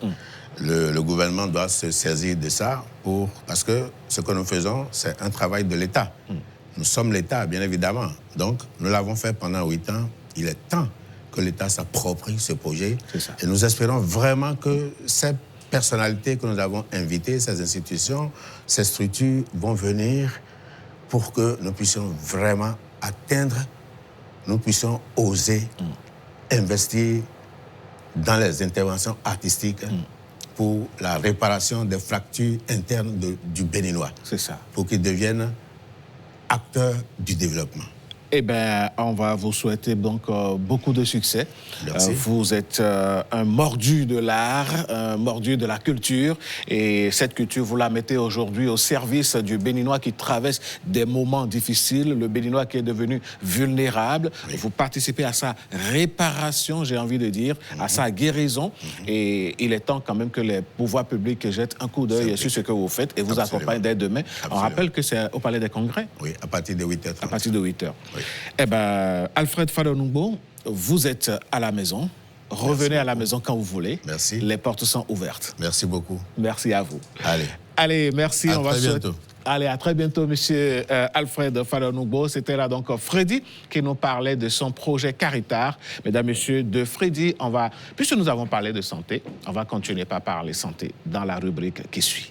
[SPEAKER 10] Le gouvernement doit se saisir de ça parce que ce que nous faisons, c'est un travail de l'État. Nous sommes l'État, bien évidemment. Donc, nous l'avons fait pendant 8 ans. Il est temps que l'État s'approprie ce projet. Et nous espérons vraiment que ces personnalités que nous avons invitées, ces institutions, ces structures vont venir pour que nous puissions vraiment atteindre, nous puissions oser investir dans les interventions artistiques pour la réparation des fractures internes du Béninois.
[SPEAKER 1] C'est ça.
[SPEAKER 10] Pour qu'ils deviennent acteurs du développement.
[SPEAKER 1] Eh bien, on va vous souhaiter donc beaucoup de succès.
[SPEAKER 10] Merci.
[SPEAKER 1] Vous êtes un mordu de l'art, un mordu de la culture. Et cette culture, vous la mettez aujourd'hui au service du Béninois qui traverse des moments difficiles, le Béninois qui est devenu vulnérable. Vous participez à sa réparation, j'ai envie de dire, à sa guérison. Et il est temps quand même que les pouvoirs publics jettent un coup d'œil sur ce que vous faites et vous accompagnent dès demain. On rappelle que c'est au Palais des Congrès.
[SPEAKER 10] Oui, à partir de 8h30.
[SPEAKER 1] À partir de 8h. Oui. Eh bien, Alfred Fadonugbo, vous êtes à la maison. Revenez à la maison quand vous voulez.
[SPEAKER 10] Merci.
[SPEAKER 1] Les portes sont ouvertes.
[SPEAKER 10] Merci beaucoup.
[SPEAKER 1] Merci à vous.
[SPEAKER 10] Allez,
[SPEAKER 1] merci.
[SPEAKER 10] À très bientôt.
[SPEAKER 1] Allez, à très bientôt, monsieur Alfred Fadonugbo. C'était là donc Freddy qui nous parlait de son projet Caritar. Mesdames, messieurs, de Freddy, puisque nous avons parlé de santé, on va continuer par parler santé dans la rubrique qui suit.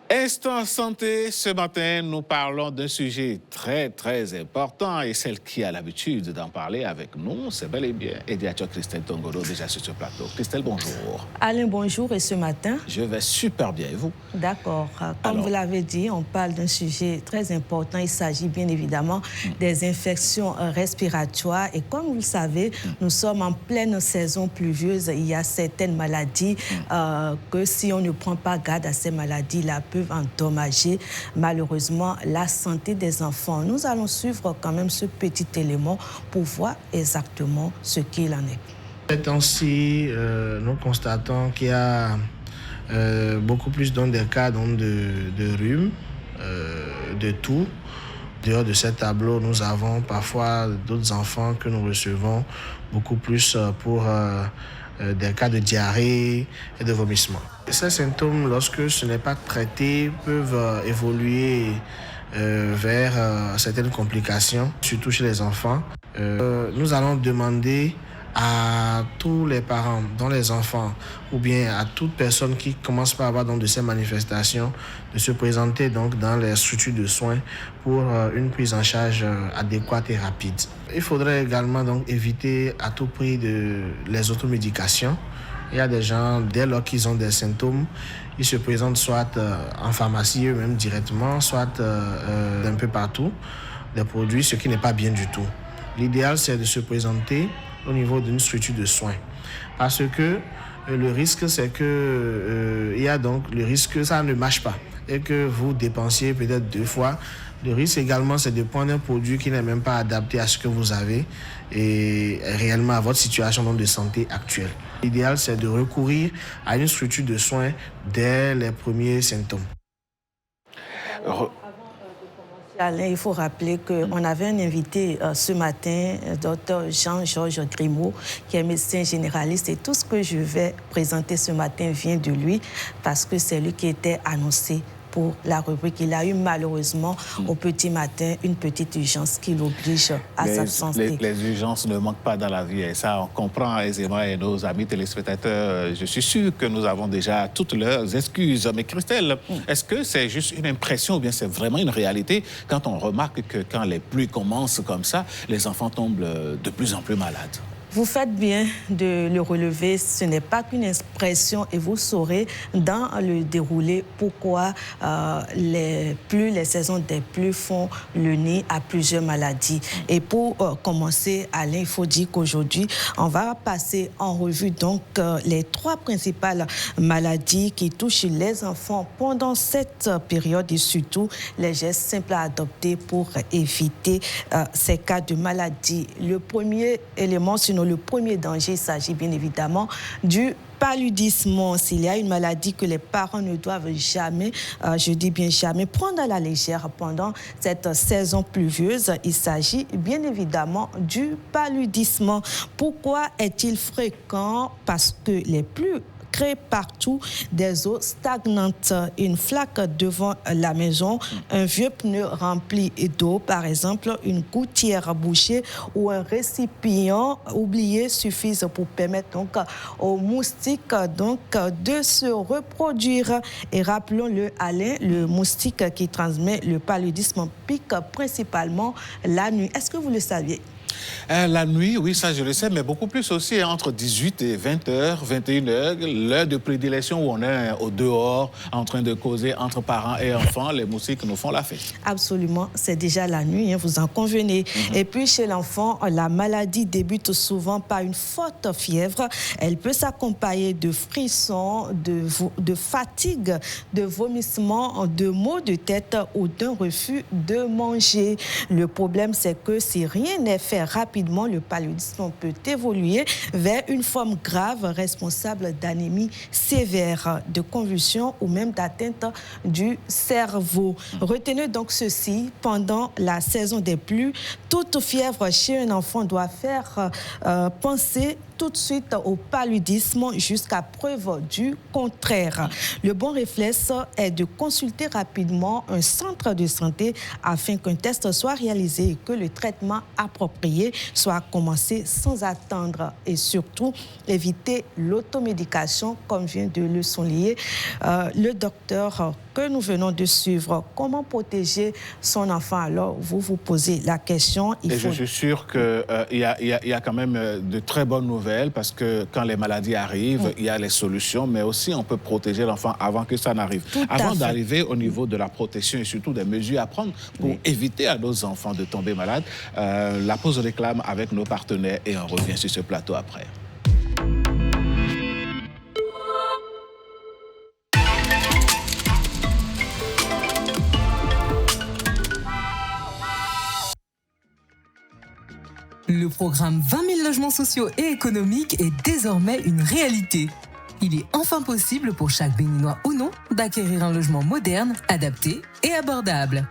[SPEAKER 1] Instant santé, ce matin, nous parlons d'un sujet très, très important et celle qui a l'habitude d'en parler avec nous, c'est bel et bien Ediator Christelle Tongoro, déjà sur ce plateau. Christelle, bonjour.
[SPEAKER 16] Alain, bonjour. Et ce matin?
[SPEAKER 1] Je vais super bien, et vous?
[SPEAKER 16] D'accord. Comme vous l'avez dit, on parle d'un sujet très important. Il s'agit bien évidemment des infections respiratoires. Et comme vous le savez, nous sommes en pleine saison pluvieuse. Il y a certaines maladies que si on ne prend pas garde à ces maladies-là, peuvent endommager malheureusement la santé des enfants. Nous allons suivre quand même ce petit élément pour voir exactement ce qu'il en est.
[SPEAKER 5] Ces temps-ci, nous constatons qu'il y a beaucoup plus de cas de rhume, de toux. Dehors de ce tableau, nous avons parfois d'autres enfants que nous recevons beaucoup plus pour des cas de diarrhée et de vomissement. Ces symptômes, lorsque ce n'est pas traité, peuvent évoluer vers certaines complications, surtout chez les enfants. Nous allons demander à tous les parents dont les enfants ou bien à toute personne qui commence par avoir donc de ces manifestations de se présenter donc dans les structures de soins pour une prise en charge adéquate et rapide. Il faudrait également donc éviter à tout prix les automédications. Il y a des gens, dès lors qu'ils ont des symptômes, ils se présentent soit en pharmacie eux-mêmes directement, soit d'un peu partout, des produits, ce qui n'est pas bien du tout. L'idéal, c'est de se présenter au niveau d'une structure de soins. Parce que le risque, c'est que il y a donc le risque que ça ne marche pas et que vous dépensiez peut-être 2 fois. Le risque également, c'est de prendre un produit qui n'est même pas adapté à ce que vous avez et réellement à votre situation de santé actuelle. L'idéal, c'est de recourir à une structure de soins dès les premiers symptômes.
[SPEAKER 16] Alain, il faut rappeler qu'on avait un invité ce matin, Dr Jean-Georges Grimaud, qui est médecin généraliste. Et tout ce que je vais présenter ce matin vient de lui, parce que c'est lui qui était annoncé pour la rubrique. Il a eu malheureusement au petit matin une petite urgence qui l'oblige à s'absenter.
[SPEAKER 1] Les urgences ne manquent pas dans la vie et ça on comprend aisément. Et nos amis téléspectateurs, je suis sûr que nous avons déjà toutes leurs excuses. Mais Christelle, est-ce que c'est juste une impression ou bien c'est vraiment une réalité quand on remarque que quand les pluies commencent comme ça, les enfants tombent de plus en plus malades?
[SPEAKER 16] Vous faites bien de le relever. Ce n'est pas qu'une expression et vous saurez dans le déroulé pourquoi plus les saisons des pluies font le nez à plusieurs maladies. Et pour commencer, Alain, il faut dire qu'aujourd'hui, on va passer en revue donc les 3 principales maladies qui touchent les enfants pendant cette période et surtout les gestes simples à adopter pour éviter ces cas de maladie. Le premier élément, sinon le premier danger, il s'agit bien évidemment du paludisme. S'il y a une maladie que les parents ne doivent jamais, je dis bien jamais, prendre à la légère pendant cette saison pluvieuse, il s'agit bien évidemment du paludisme. Pourquoi est-il fréquent? Parce que les pluies créent partout des eaux stagnantes. Une flaque devant la maison, un vieux pneu rempli d'eau, par exemple, une gouttière bouchée ou un récipient oublié suffisent pour permettre donc aux moustiques donc de se reproduire. Et rappelons-le, Alain, le moustique qui transmet le paludisme pique principalement la nuit. Est-ce que vous le saviez?
[SPEAKER 1] La nuit, oui, ça je le sais, mais beaucoup plus aussi entre 18 et 20h, 21h, l'heure de prédilection où on est au dehors en train de causer entre parents et enfants, les moustiques nous font la fête.
[SPEAKER 16] Absolument, c'est déjà la nuit, hein, vous en convenez. Et puis chez l'enfant, la maladie débute souvent par une forte fièvre. Elle peut s'accompagner de frissons, de fatigue, de vomissements, de maux de tête ou d'un refus de manger. Le problème, c'est que si rien n'est fait rapidement, le paludisme peut évoluer vers une forme grave responsable d'anémie sévère, de convulsions ou même d'atteinte du cerveau. Retenez donc ceci, pendant la saison des pluies, toute fièvre chez un enfant doit faire penser tout de suite au paludisme jusqu'à preuve du contraire. Le bon réflexe est de consulter rapidement un centre de santé afin qu'un test soit réalisé et que le traitement approprié soit commencé sans attendre. Et surtout, éviter l'automédication, comme vient de le souligner le docteur que nous venons de suivre. Comment protéger son enfant? Alors, vous vous posez la question.
[SPEAKER 1] Je suis sûr qu'il y a quand même de très bonnes nouvelles parce que quand les maladies arrivent, il y a les solutions, mais aussi on peut protéger l'enfant avant que ça n'arrive. Avant d'arriver au niveau de la protection et surtout des mesures à prendre pour éviter à nos enfants de tomber malades, la pause réclame avec nos partenaires et on revient sur ce plateau après.
[SPEAKER 12] Le programme 20 000 logements sociaux et économiques est désormais une réalité. Il est enfin possible pour chaque Béninois ou non d'acquérir un logement moderne, adapté et abordable.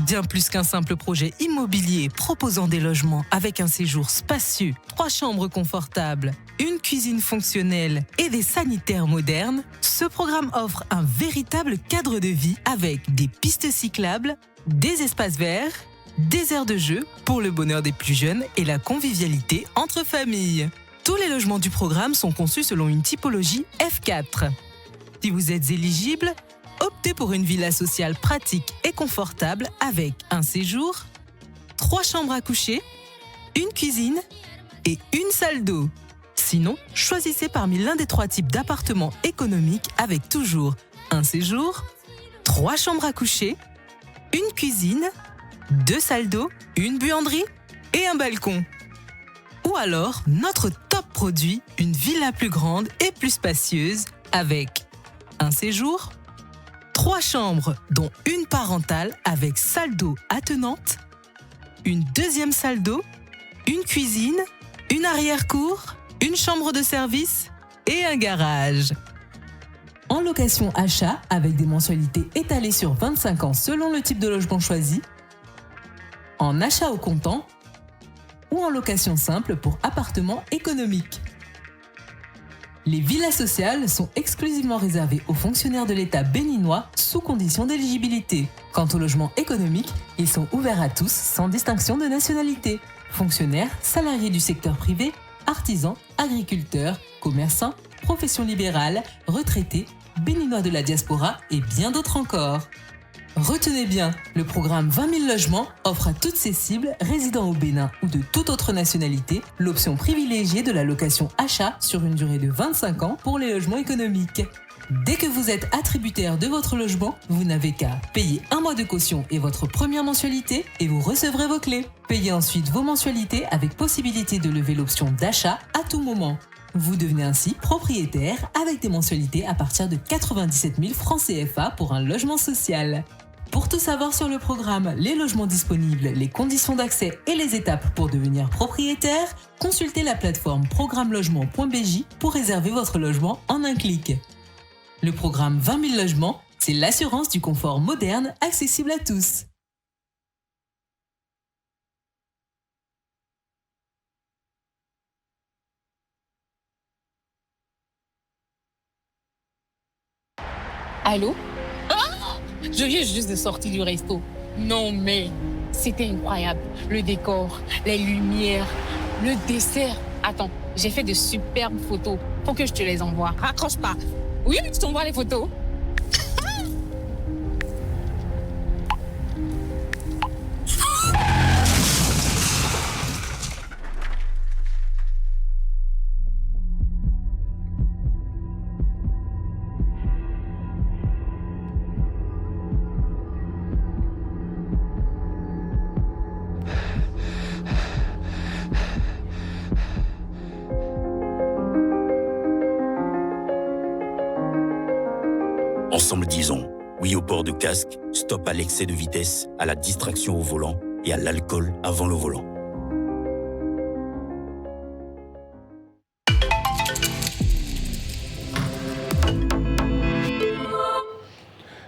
[SPEAKER 12] Bien plus qu'un simple projet immobilier proposant des logements avec un séjour spacieux, 3 chambres confortables, une cuisine fonctionnelle et des sanitaires modernes, ce programme offre un véritable cadre de vie avec des pistes cyclables, des espaces verts, des aires de jeu pour le bonheur des plus jeunes et la convivialité entre familles. Tous les logements du programme sont conçus selon une typologie F4. Si vous êtes éligible, optez pour une villa sociale pratique et confortable avec un séjour, 3 chambres à coucher, une cuisine et une salle d'eau. Sinon, choisissez parmi l'un des 3 types d'appartements économiques avec toujours un séjour, 3 chambres à coucher, une cuisine, 2 salles d'eau, une buanderie et un balcon. Ou alors, notre top produit, une villa plus grande et plus spacieuse avec un séjour, 3 chambres dont une parentale avec salle d'eau attenante, une deuxième salle d'eau, une cuisine, une arrière-cour, une chambre de service et un garage. En location achat avec des mensualités étalées sur 25 ans selon le type de logement choisi, en achat au comptant ou en location simple pour appartements économiques. Les villas sociales sont exclusivement réservées aux fonctionnaires de l'État béninois sous condition d'éligibilité. Quant aux logements économiques, ils sont ouverts à tous sans distinction de nationalité. Fonctionnaires, salariés du secteur privé, artisans, agriculteurs, commerçants, professions libérales, retraités, béninois de la diaspora et bien d'autres encore. Retenez bien, le programme 20 000 logements offre à toutes ces cibles résidant au Bénin ou de toute autre nationalité l'option privilégiée de la location achat sur une durée de 25 ans pour les logements économiques. Dès que vous êtes attributaire de votre logement, vous n'avez qu'à payer 1 mois de caution et votre première mensualité et vous recevrez vos clés. Payez ensuite vos mensualités avec possibilité de lever l'option d'achat à tout moment. Vous devenez ainsi propriétaire avec des mensualités à partir de 97 000 francs CFA pour un logement social. Pour tout savoir sur le programme, les logements disponibles, les conditions d'accès et les étapes pour devenir propriétaire, consultez la plateforme programmelogement.bj pour réserver votre logement en un clic. Le programme 20 000 logements, c'est l'assurance du confort moderne accessible à tous.
[SPEAKER 17] Allô? Je viens juste de sortir du resto. Non mais, c'était incroyable. Le décor, les lumières, le dessert. Attends, j'ai fait de superbes photos. Faut que je te les envoie. Raccroche pas. Oui, je t'envoie les photos.
[SPEAKER 9] Ensemble, disons oui au port de casque, stop à l'excès de vitesse, à la distraction au volant et à l'alcool avant le volant.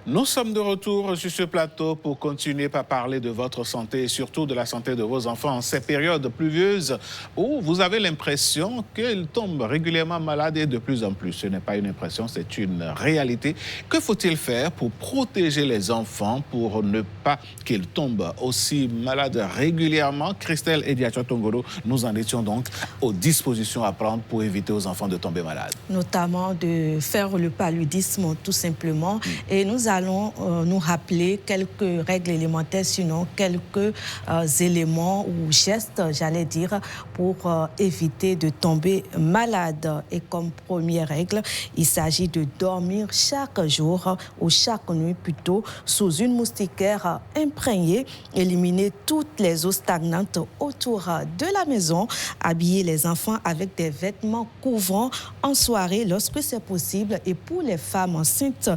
[SPEAKER 1] Nous sommes de retour sur ce plateau pour continuer par parler de votre santé et surtout de la santé de vos enfants en ces périodes pluvieuses où vous avez l'impression qu'ils tombent régulièrement malades et de plus en plus. Ce n'est pas une impression, c'est une réalité. Que faut-il faire pour protéger les enfants pour ne pas qu'ils tombent aussi malades régulièrement? Christelle Ediacho-Tongoro, nous en étions donc aux dispositions à prendre pour éviter aux enfants de tomber malades.
[SPEAKER 16] Notamment de faire le paludisme tout simplement et nous allons nous rappeler quelques règles élémentaires, sinon quelques éléments ou gestes, j'allais dire, pour éviter de tomber malade. Et comme première règle, il s'agit de dormir chaque jour ou chaque nuit plutôt sous une moustiquaire imprégnée, éliminer toutes les eaux stagnantes autour de la maison, habiller les enfants avec des vêtements couvrants en soirée lorsque c'est possible et pour les femmes enceintes,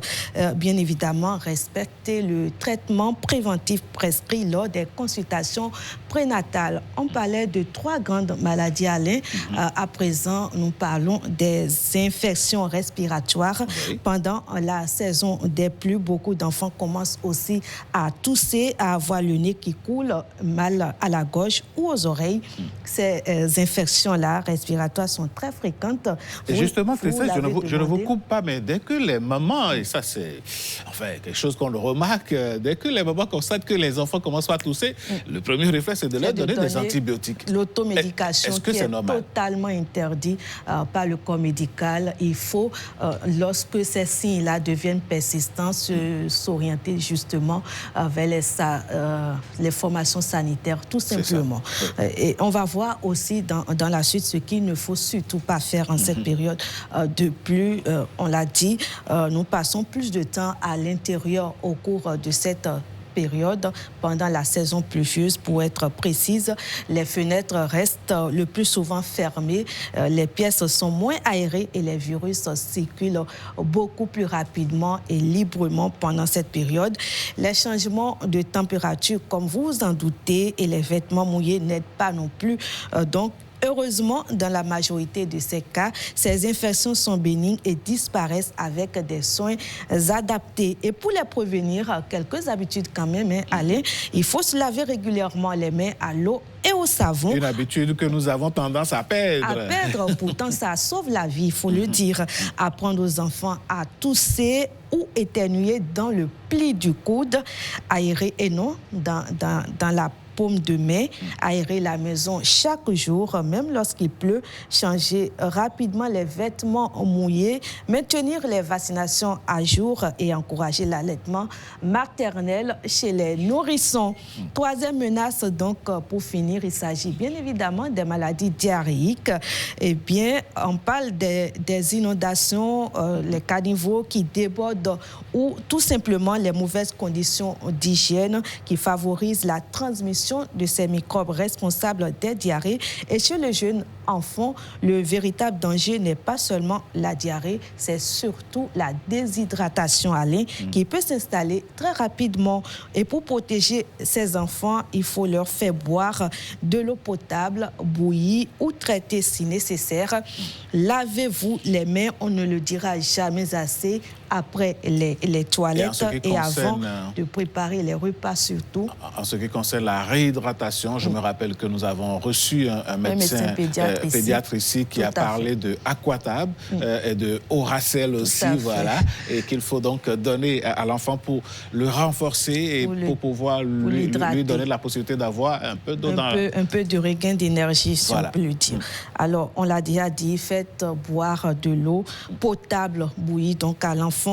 [SPEAKER 16] bien évidemment, respecter le traitement préventif prescrit lors des consultations prénatales. On parlait de 3 grandes maladies, Alain. À présent, nous parlons des infections respiratoires. Oui. Pendant la saison des pluies, beaucoup d'enfants commencent aussi à tousser, à avoir le nez qui coule, mal à la gorge ou aux oreilles. Ces infections-là respiratoires sont très fréquentes.
[SPEAKER 1] Et justement, Christelle, je ne vous coupe pas, mais dès que les mamans, et ça c'est quelque chose qu'on le remarque, dès que les mamans constatent que les enfants commencent à tousser, le premier réflexe c'est de leur donner des antibiotiques.
[SPEAKER 16] L'automédication qui est totalement interdite par le corps médical. Il faut, lorsque ces signes-là deviennent persistants, s'orienter justement vers les formations sanitaires, tout simplement. Et on va voir aussi dans la suite ce qu'il ne faut surtout pas faire en cette période de pluie. On l'a dit, nous passons plus de temps à l'intérieur au cours de cette période, pendant la saison pluvieuse, pour être précise. Les fenêtres restent le plus souvent fermées, les pièces sont moins aérées et les virus circulent beaucoup plus rapidement et librement pendant cette période. Les changements de température, comme vous vous en doutez, et les vêtements mouillés n'aident pas non plus. Donc, heureusement, dans la majorité de ces cas, ces infections sont bénignes et disparaissent avec des soins adaptés. Et pour les prévenir, quelques habitudes quand même, hein, Alain, il faut se laver régulièrement les mains à l'eau et au savon.
[SPEAKER 1] Une habitude que nous avons tendance à perdre.
[SPEAKER 16] À perdre, pourtant ça sauve la vie, il faut le dire. Apprendre aux enfants à tousser ou éternuer dans le pli du coude, aérer et non dans la paume de main, aérer la maison chaque jour, même lorsqu'il pleut, changer rapidement les vêtements mouillés, maintenir les vaccinations à jour et encourager l'allaitement maternel chez les nourrissons. Troisième menace, donc, pour finir, il s'agit bien évidemment des maladies diarrhéiques. Eh bien, on parle des inondations, les caniveaux qui débordent ou tout simplement les mauvaises conditions d'hygiène qui favorisent la transmission de ces microbes responsables des diarrhées. Et chez les jeunes enfants, le véritable danger n'est pas seulement la diarrhée, c'est surtout la déshydratation, Alain, qui peut s'installer très rapidement. Et pour protéger ces enfants, il faut leur faire boire de l'eau potable, bouillie ou traitée si nécessaire. Lavez-vous les mains, on ne le dira jamais assez, après les toilettes et avant de préparer les repas surtout. En ce qui concerne la réhydratation, je me rappelle que nous avons reçu un médecin pédiatre ici qui a parlé de Aquatab et de Oracel aussi, voilà, et qu'il faut donc donner à l'enfant pour le renforcer et pour pouvoir lui donner la possibilité d'avoir un peu d'eau un peu de regain d'énergie, si on peut le dire. Alors, on l'a déjà dit, faites boire de l'eau potable bouillie donc à l'enfant.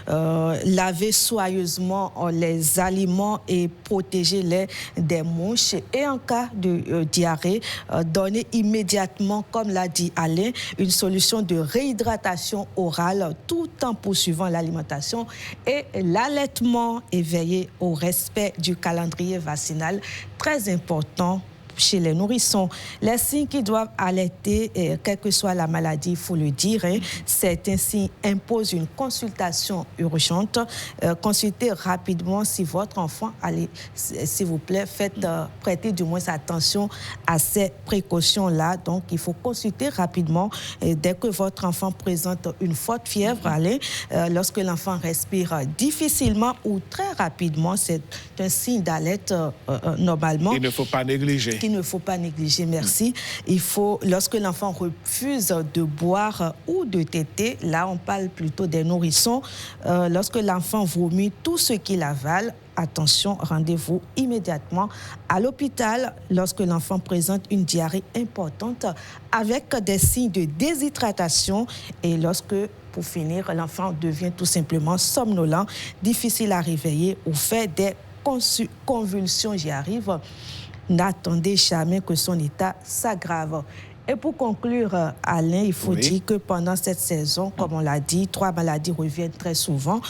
[SPEAKER 16] Laver soigneusement les aliments et protéger-les des mouches. Et en cas de diarrhée, donner immédiatement, comme l'a dit Alain, une solution de réhydratation orale tout en poursuivant l'alimentation et l'allaitement et veiller au respect du calendrier vaccinal. Très important chez les nourrissons. Les signes qui doivent allaiter, quelle que soit la maladie, il faut le dire, certains signes imposent une consultation urgente. Consultez rapidement si votre enfant, allez, s'il vous plaît, prêtez du moins attention à ces précautions-là. Donc, il faut consulter rapidement. Et dès que votre enfant présente une forte fièvre, allez, lorsque l'enfant respire difficilement ou très rapidement, c'est un signe d'alerte normalement. Il ne faut pas négliger. Il ne faut pas négliger, merci. Il faut, lorsque l'enfant refuse de boire ou de téter, là on parle plutôt des nourrissons, lorsque l'enfant vomit tout ce qu'il avale, attention, rendez-vous immédiatement à l'hôpital. Lorsque l'enfant présente une diarrhée importante avec des signes de déshydratation et lorsque, pour finir, l'enfant devient tout simplement somnolent, difficile à réveiller ou fait des convulsions, j'y arrive, n'attendez jamais que son état s'aggrave. Et pour conclure, Alain, il faut dire que pendant cette saison, comme on l'a dit, 3 maladies reviennent très souvent.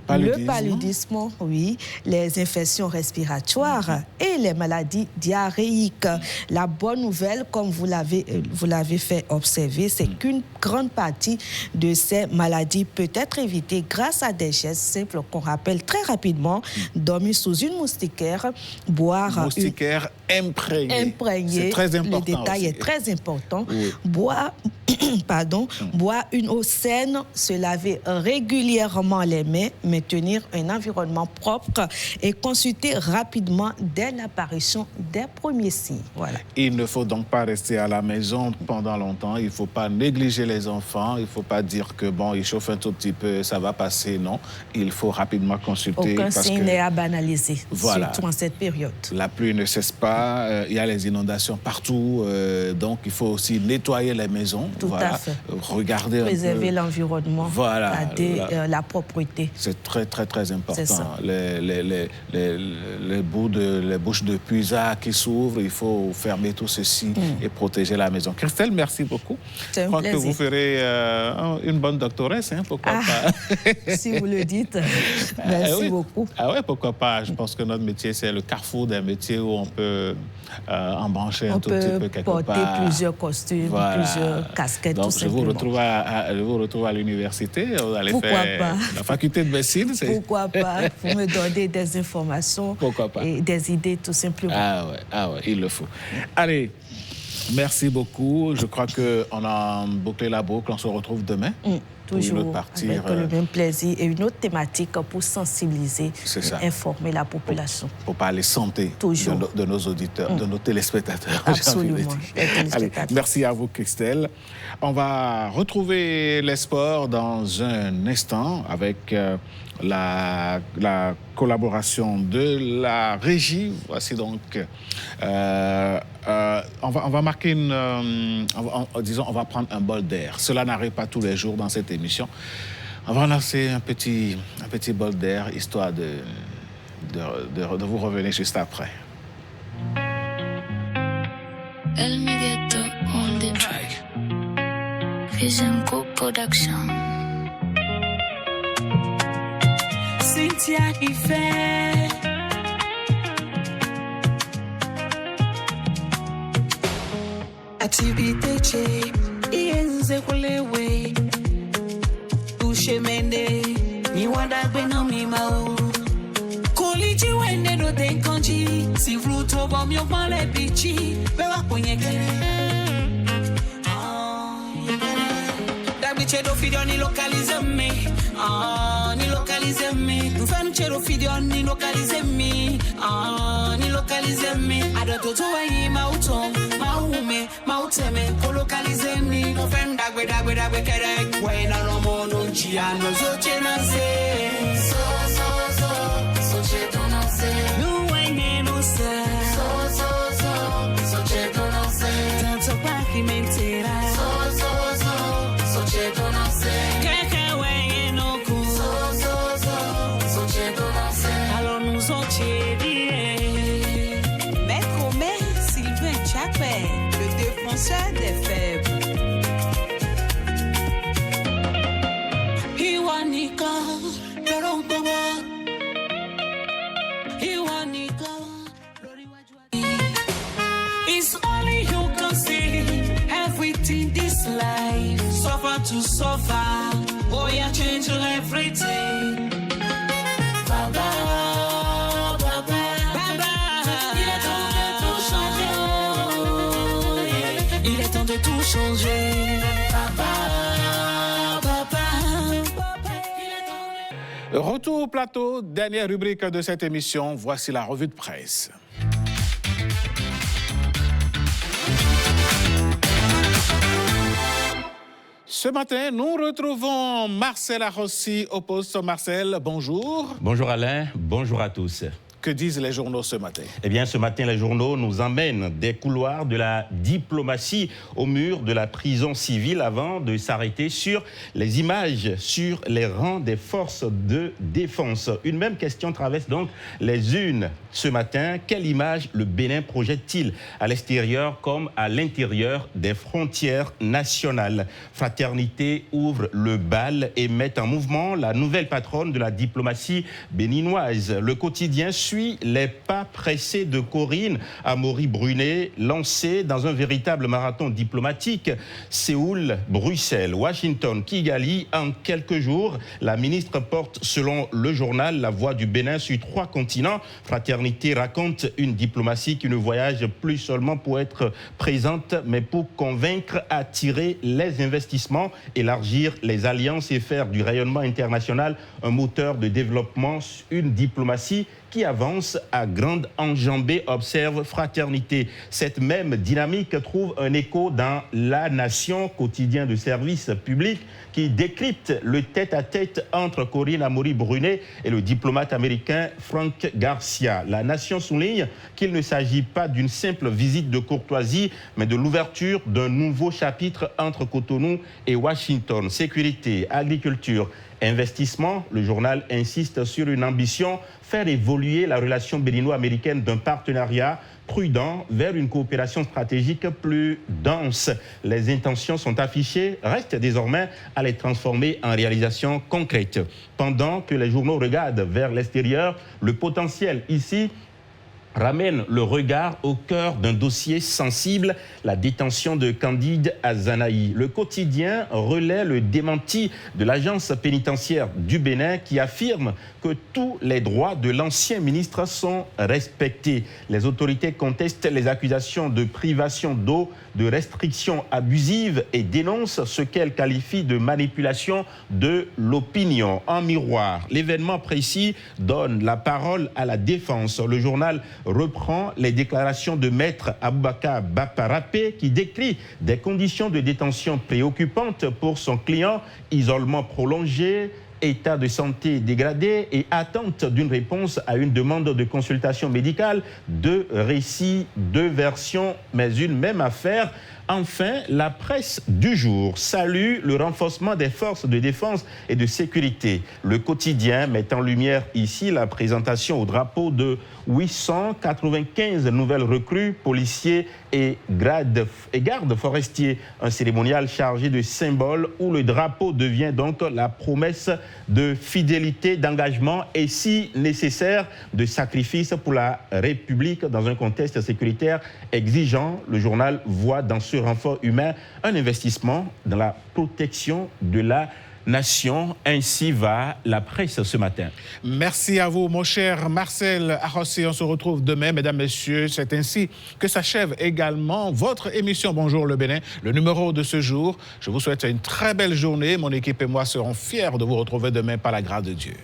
[SPEAKER 16] Le paludisme, oui, les infections respiratoires et les maladies diarrhéiques. La bonne nouvelle, comme vous l'avez fait observer, c'est qu'une grande partie de ces maladies peut être évitée grâce à des gestes simples qu'on rappelle très rapidement. Dormir sous une moustiquaire, boire... Moustiquaire imprégnée. C'est très important. Le détail est très important. Oui. Boire une eau saine, se laver régulièrement les mains, maintenir un environnement propre et consulter rapidement dès l'apparition des premiers signes. Voilà. Il ne faut donc pas rester à la maison pendant longtemps, il ne faut pas négliger les enfants, il ne faut pas dire que bon, il chauffe un tout petit peu, ça va passer, non. Il faut rapidement consulter. Aucun signe n'est à banaliser, surtout en cette période. La pluie ne cesse pas, il y a les inondations partout, donc il faut aussi nettoyer les maisons. Tout à fait. Regarder préserver l'environnement, la propreté. C'est très, très, très important. Les bouches de puisard qui s'ouvrent, il faut fermer tout ceci et protéger la maison. Christelle, merci beaucoup. Je crois que vous ferez une bonne doctoresse, hein, pourquoi pas. Si vous le dites. Merci beaucoup. Ah ouais, pourquoi pas. Je pense que notre métier, c'est le carrefour des métiers où on peut embrancher un tout petit peu quelque part. On peut porter plusieurs costumes, plusieurs casquettes. Donc, je vous retrouve à l'université. Vous allez faire la faculté de médecine. Pourquoi pas. Vous me donnez des informations et des idées, tout simplement. Ah ouais, il le faut. Allez, merci beaucoup. Je crois qu'on a bouclé la boucle. On se retrouve demain. Toujours avec le même plaisir et une autre thématique pour sensibiliser et informer la population. Pour parler santé de nos auditeurs, de nos téléspectateurs. Absolument. Allez, merci à vous, Christelle. On va retrouver les sports dans un instant avec
[SPEAKER 1] la collaboration de la régie. Voici donc, on va marquer on va prendre un bol d'air. Cela n'arrive pas tous les jours dans cette émission. On va lancer un petit bol d'air, histoire de vous revenir juste après.
[SPEAKER 7] El Mediato on the track. Vision Co-Production.
[SPEAKER 8] Cynthia qui fait activité cheap, ienze kulewe touche mende ni wanda beno mi mao koliji wende no tenkonji si fruto bom yo male bichi bewa konyeke Chero fidio ni localize me, ni localize me. Tu fais un chero fidio ni localize me, ni localize me. Adoto tu ayi mauton, maume, mauteme, ko localize me. Tu fais un dagwe kere, wena no mono chia no so chenase, so chenase. No wene no se, so chenase. Tanto pacimentera, Maître Omer Sylvain Chapin, le défenseur des faibles. Iwanika, it's only you can see everything this life. Suffer to suffer, oh yeah, change everything. Baba.
[SPEAKER 1] Retour au plateau, dernière rubrique de cette émission. Voici la revue de presse. Ce matin, nous retrouvons Marcel Arrossi au poste. Marcel, bonjour.
[SPEAKER 18] Bonjour Alain, bonjour à tous.
[SPEAKER 1] Que disent les journaux ce matin?
[SPEAKER 18] Eh bien, ce matin, les journaux nous emmènent des couloirs de la diplomatie au mur de la prison civile avant de s'arrêter sur les images sur les rangs des forces de défense. Une même question traverse donc les unes ce matin. Quelle image le Bénin projette-t-il à l'extérieur comme à l'intérieur des frontières nationales? Fraternité ouvre le bal et met en mouvement la nouvelle patronne de la diplomatie béninoise. Le quotidien suit les pas pressés de Corinne Amaury-Brunet, lancée dans un véritable marathon diplomatique. Séoul, Bruxelles, Washington, Kigali. En quelques jours, la ministre porte, selon le journal La Voix du Bénin, sur 3 continents. Fraternité raconte une diplomatie qui ne voyage plus seulement pour être présente, mais pour convaincre, attirer les investissements, élargir les alliances et faire du rayonnement international un moteur de développement. Une diplomatie qui avance à grande enjambée, observe Fraternité. Cette même dynamique trouve un écho dans La Nation, quotidien de service public, qui décrypte le tête-à-tête entre Corinne Amaury-Brunet et le diplomate américain Frank Garcia. La Nation souligne qu'il ne s'agit pas d'une simple visite de courtoisie, mais de l'ouverture d'un nouveau chapitre entre Cotonou et Washington. Sécurité, agriculture, investissement, le journal insiste sur une ambition, faire évoluer la relation bénino-américaine d'un partenariat prudent vers une coopération stratégique plus dense. Les intentions sont affichées, reste désormais à les transformer en réalisation concrète. Pendant que les journaux regardent vers l'extérieur, le potentiel ici ramène le regard au cœur d'un dossier sensible, la détention de Candide Azanaï. Le quotidien relaie le démenti de l'agence pénitentiaire du Bénin qui affirme que tous les droits de l'ancien ministre sont respectés. Les autorités contestent les accusations de privation d'eau, de restrictions abusives et dénoncent ce qu'elles qualifient de manipulation de l'opinion. En miroir, l'événement précis donne la parole à la défense. Le journal reprend les déclarations de maître Aboubakar Baparapé qui décrit des conditions de détention préoccupantes pour son client, isolement prolongé, état de santé dégradé et attente d'une réponse à une demande de consultation médicale. 2 récits, 2 versions, mais une même affaire. Enfin, la presse du jour salue le renforcement des forces de défense et de sécurité. Le quotidien met en lumière ici la présentation au drapeau de 895 nouvelles recrues, policiers et gardes forestiers. Un cérémonial chargé de symboles où le drapeau devient donc la promesse de fidélité, d'engagement et, si nécessaire, de sacrifice pour la République dans un contexte sécuritaire exigeant. Le journal voit dans ce renfort humain un investissement dans la protection de la nation. Ainsi va la presse ce matin.
[SPEAKER 1] Merci à vous, mon cher Marcel Arrossi. On se retrouve demain, mesdames, messieurs. C'est ainsi que s'achève également votre émission Bonjour le Bénin, le numéro de ce jour. Je vous souhaite une très belle journée. Mon équipe et moi serons fiers de vous retrouver demain par la grâce de Dieu.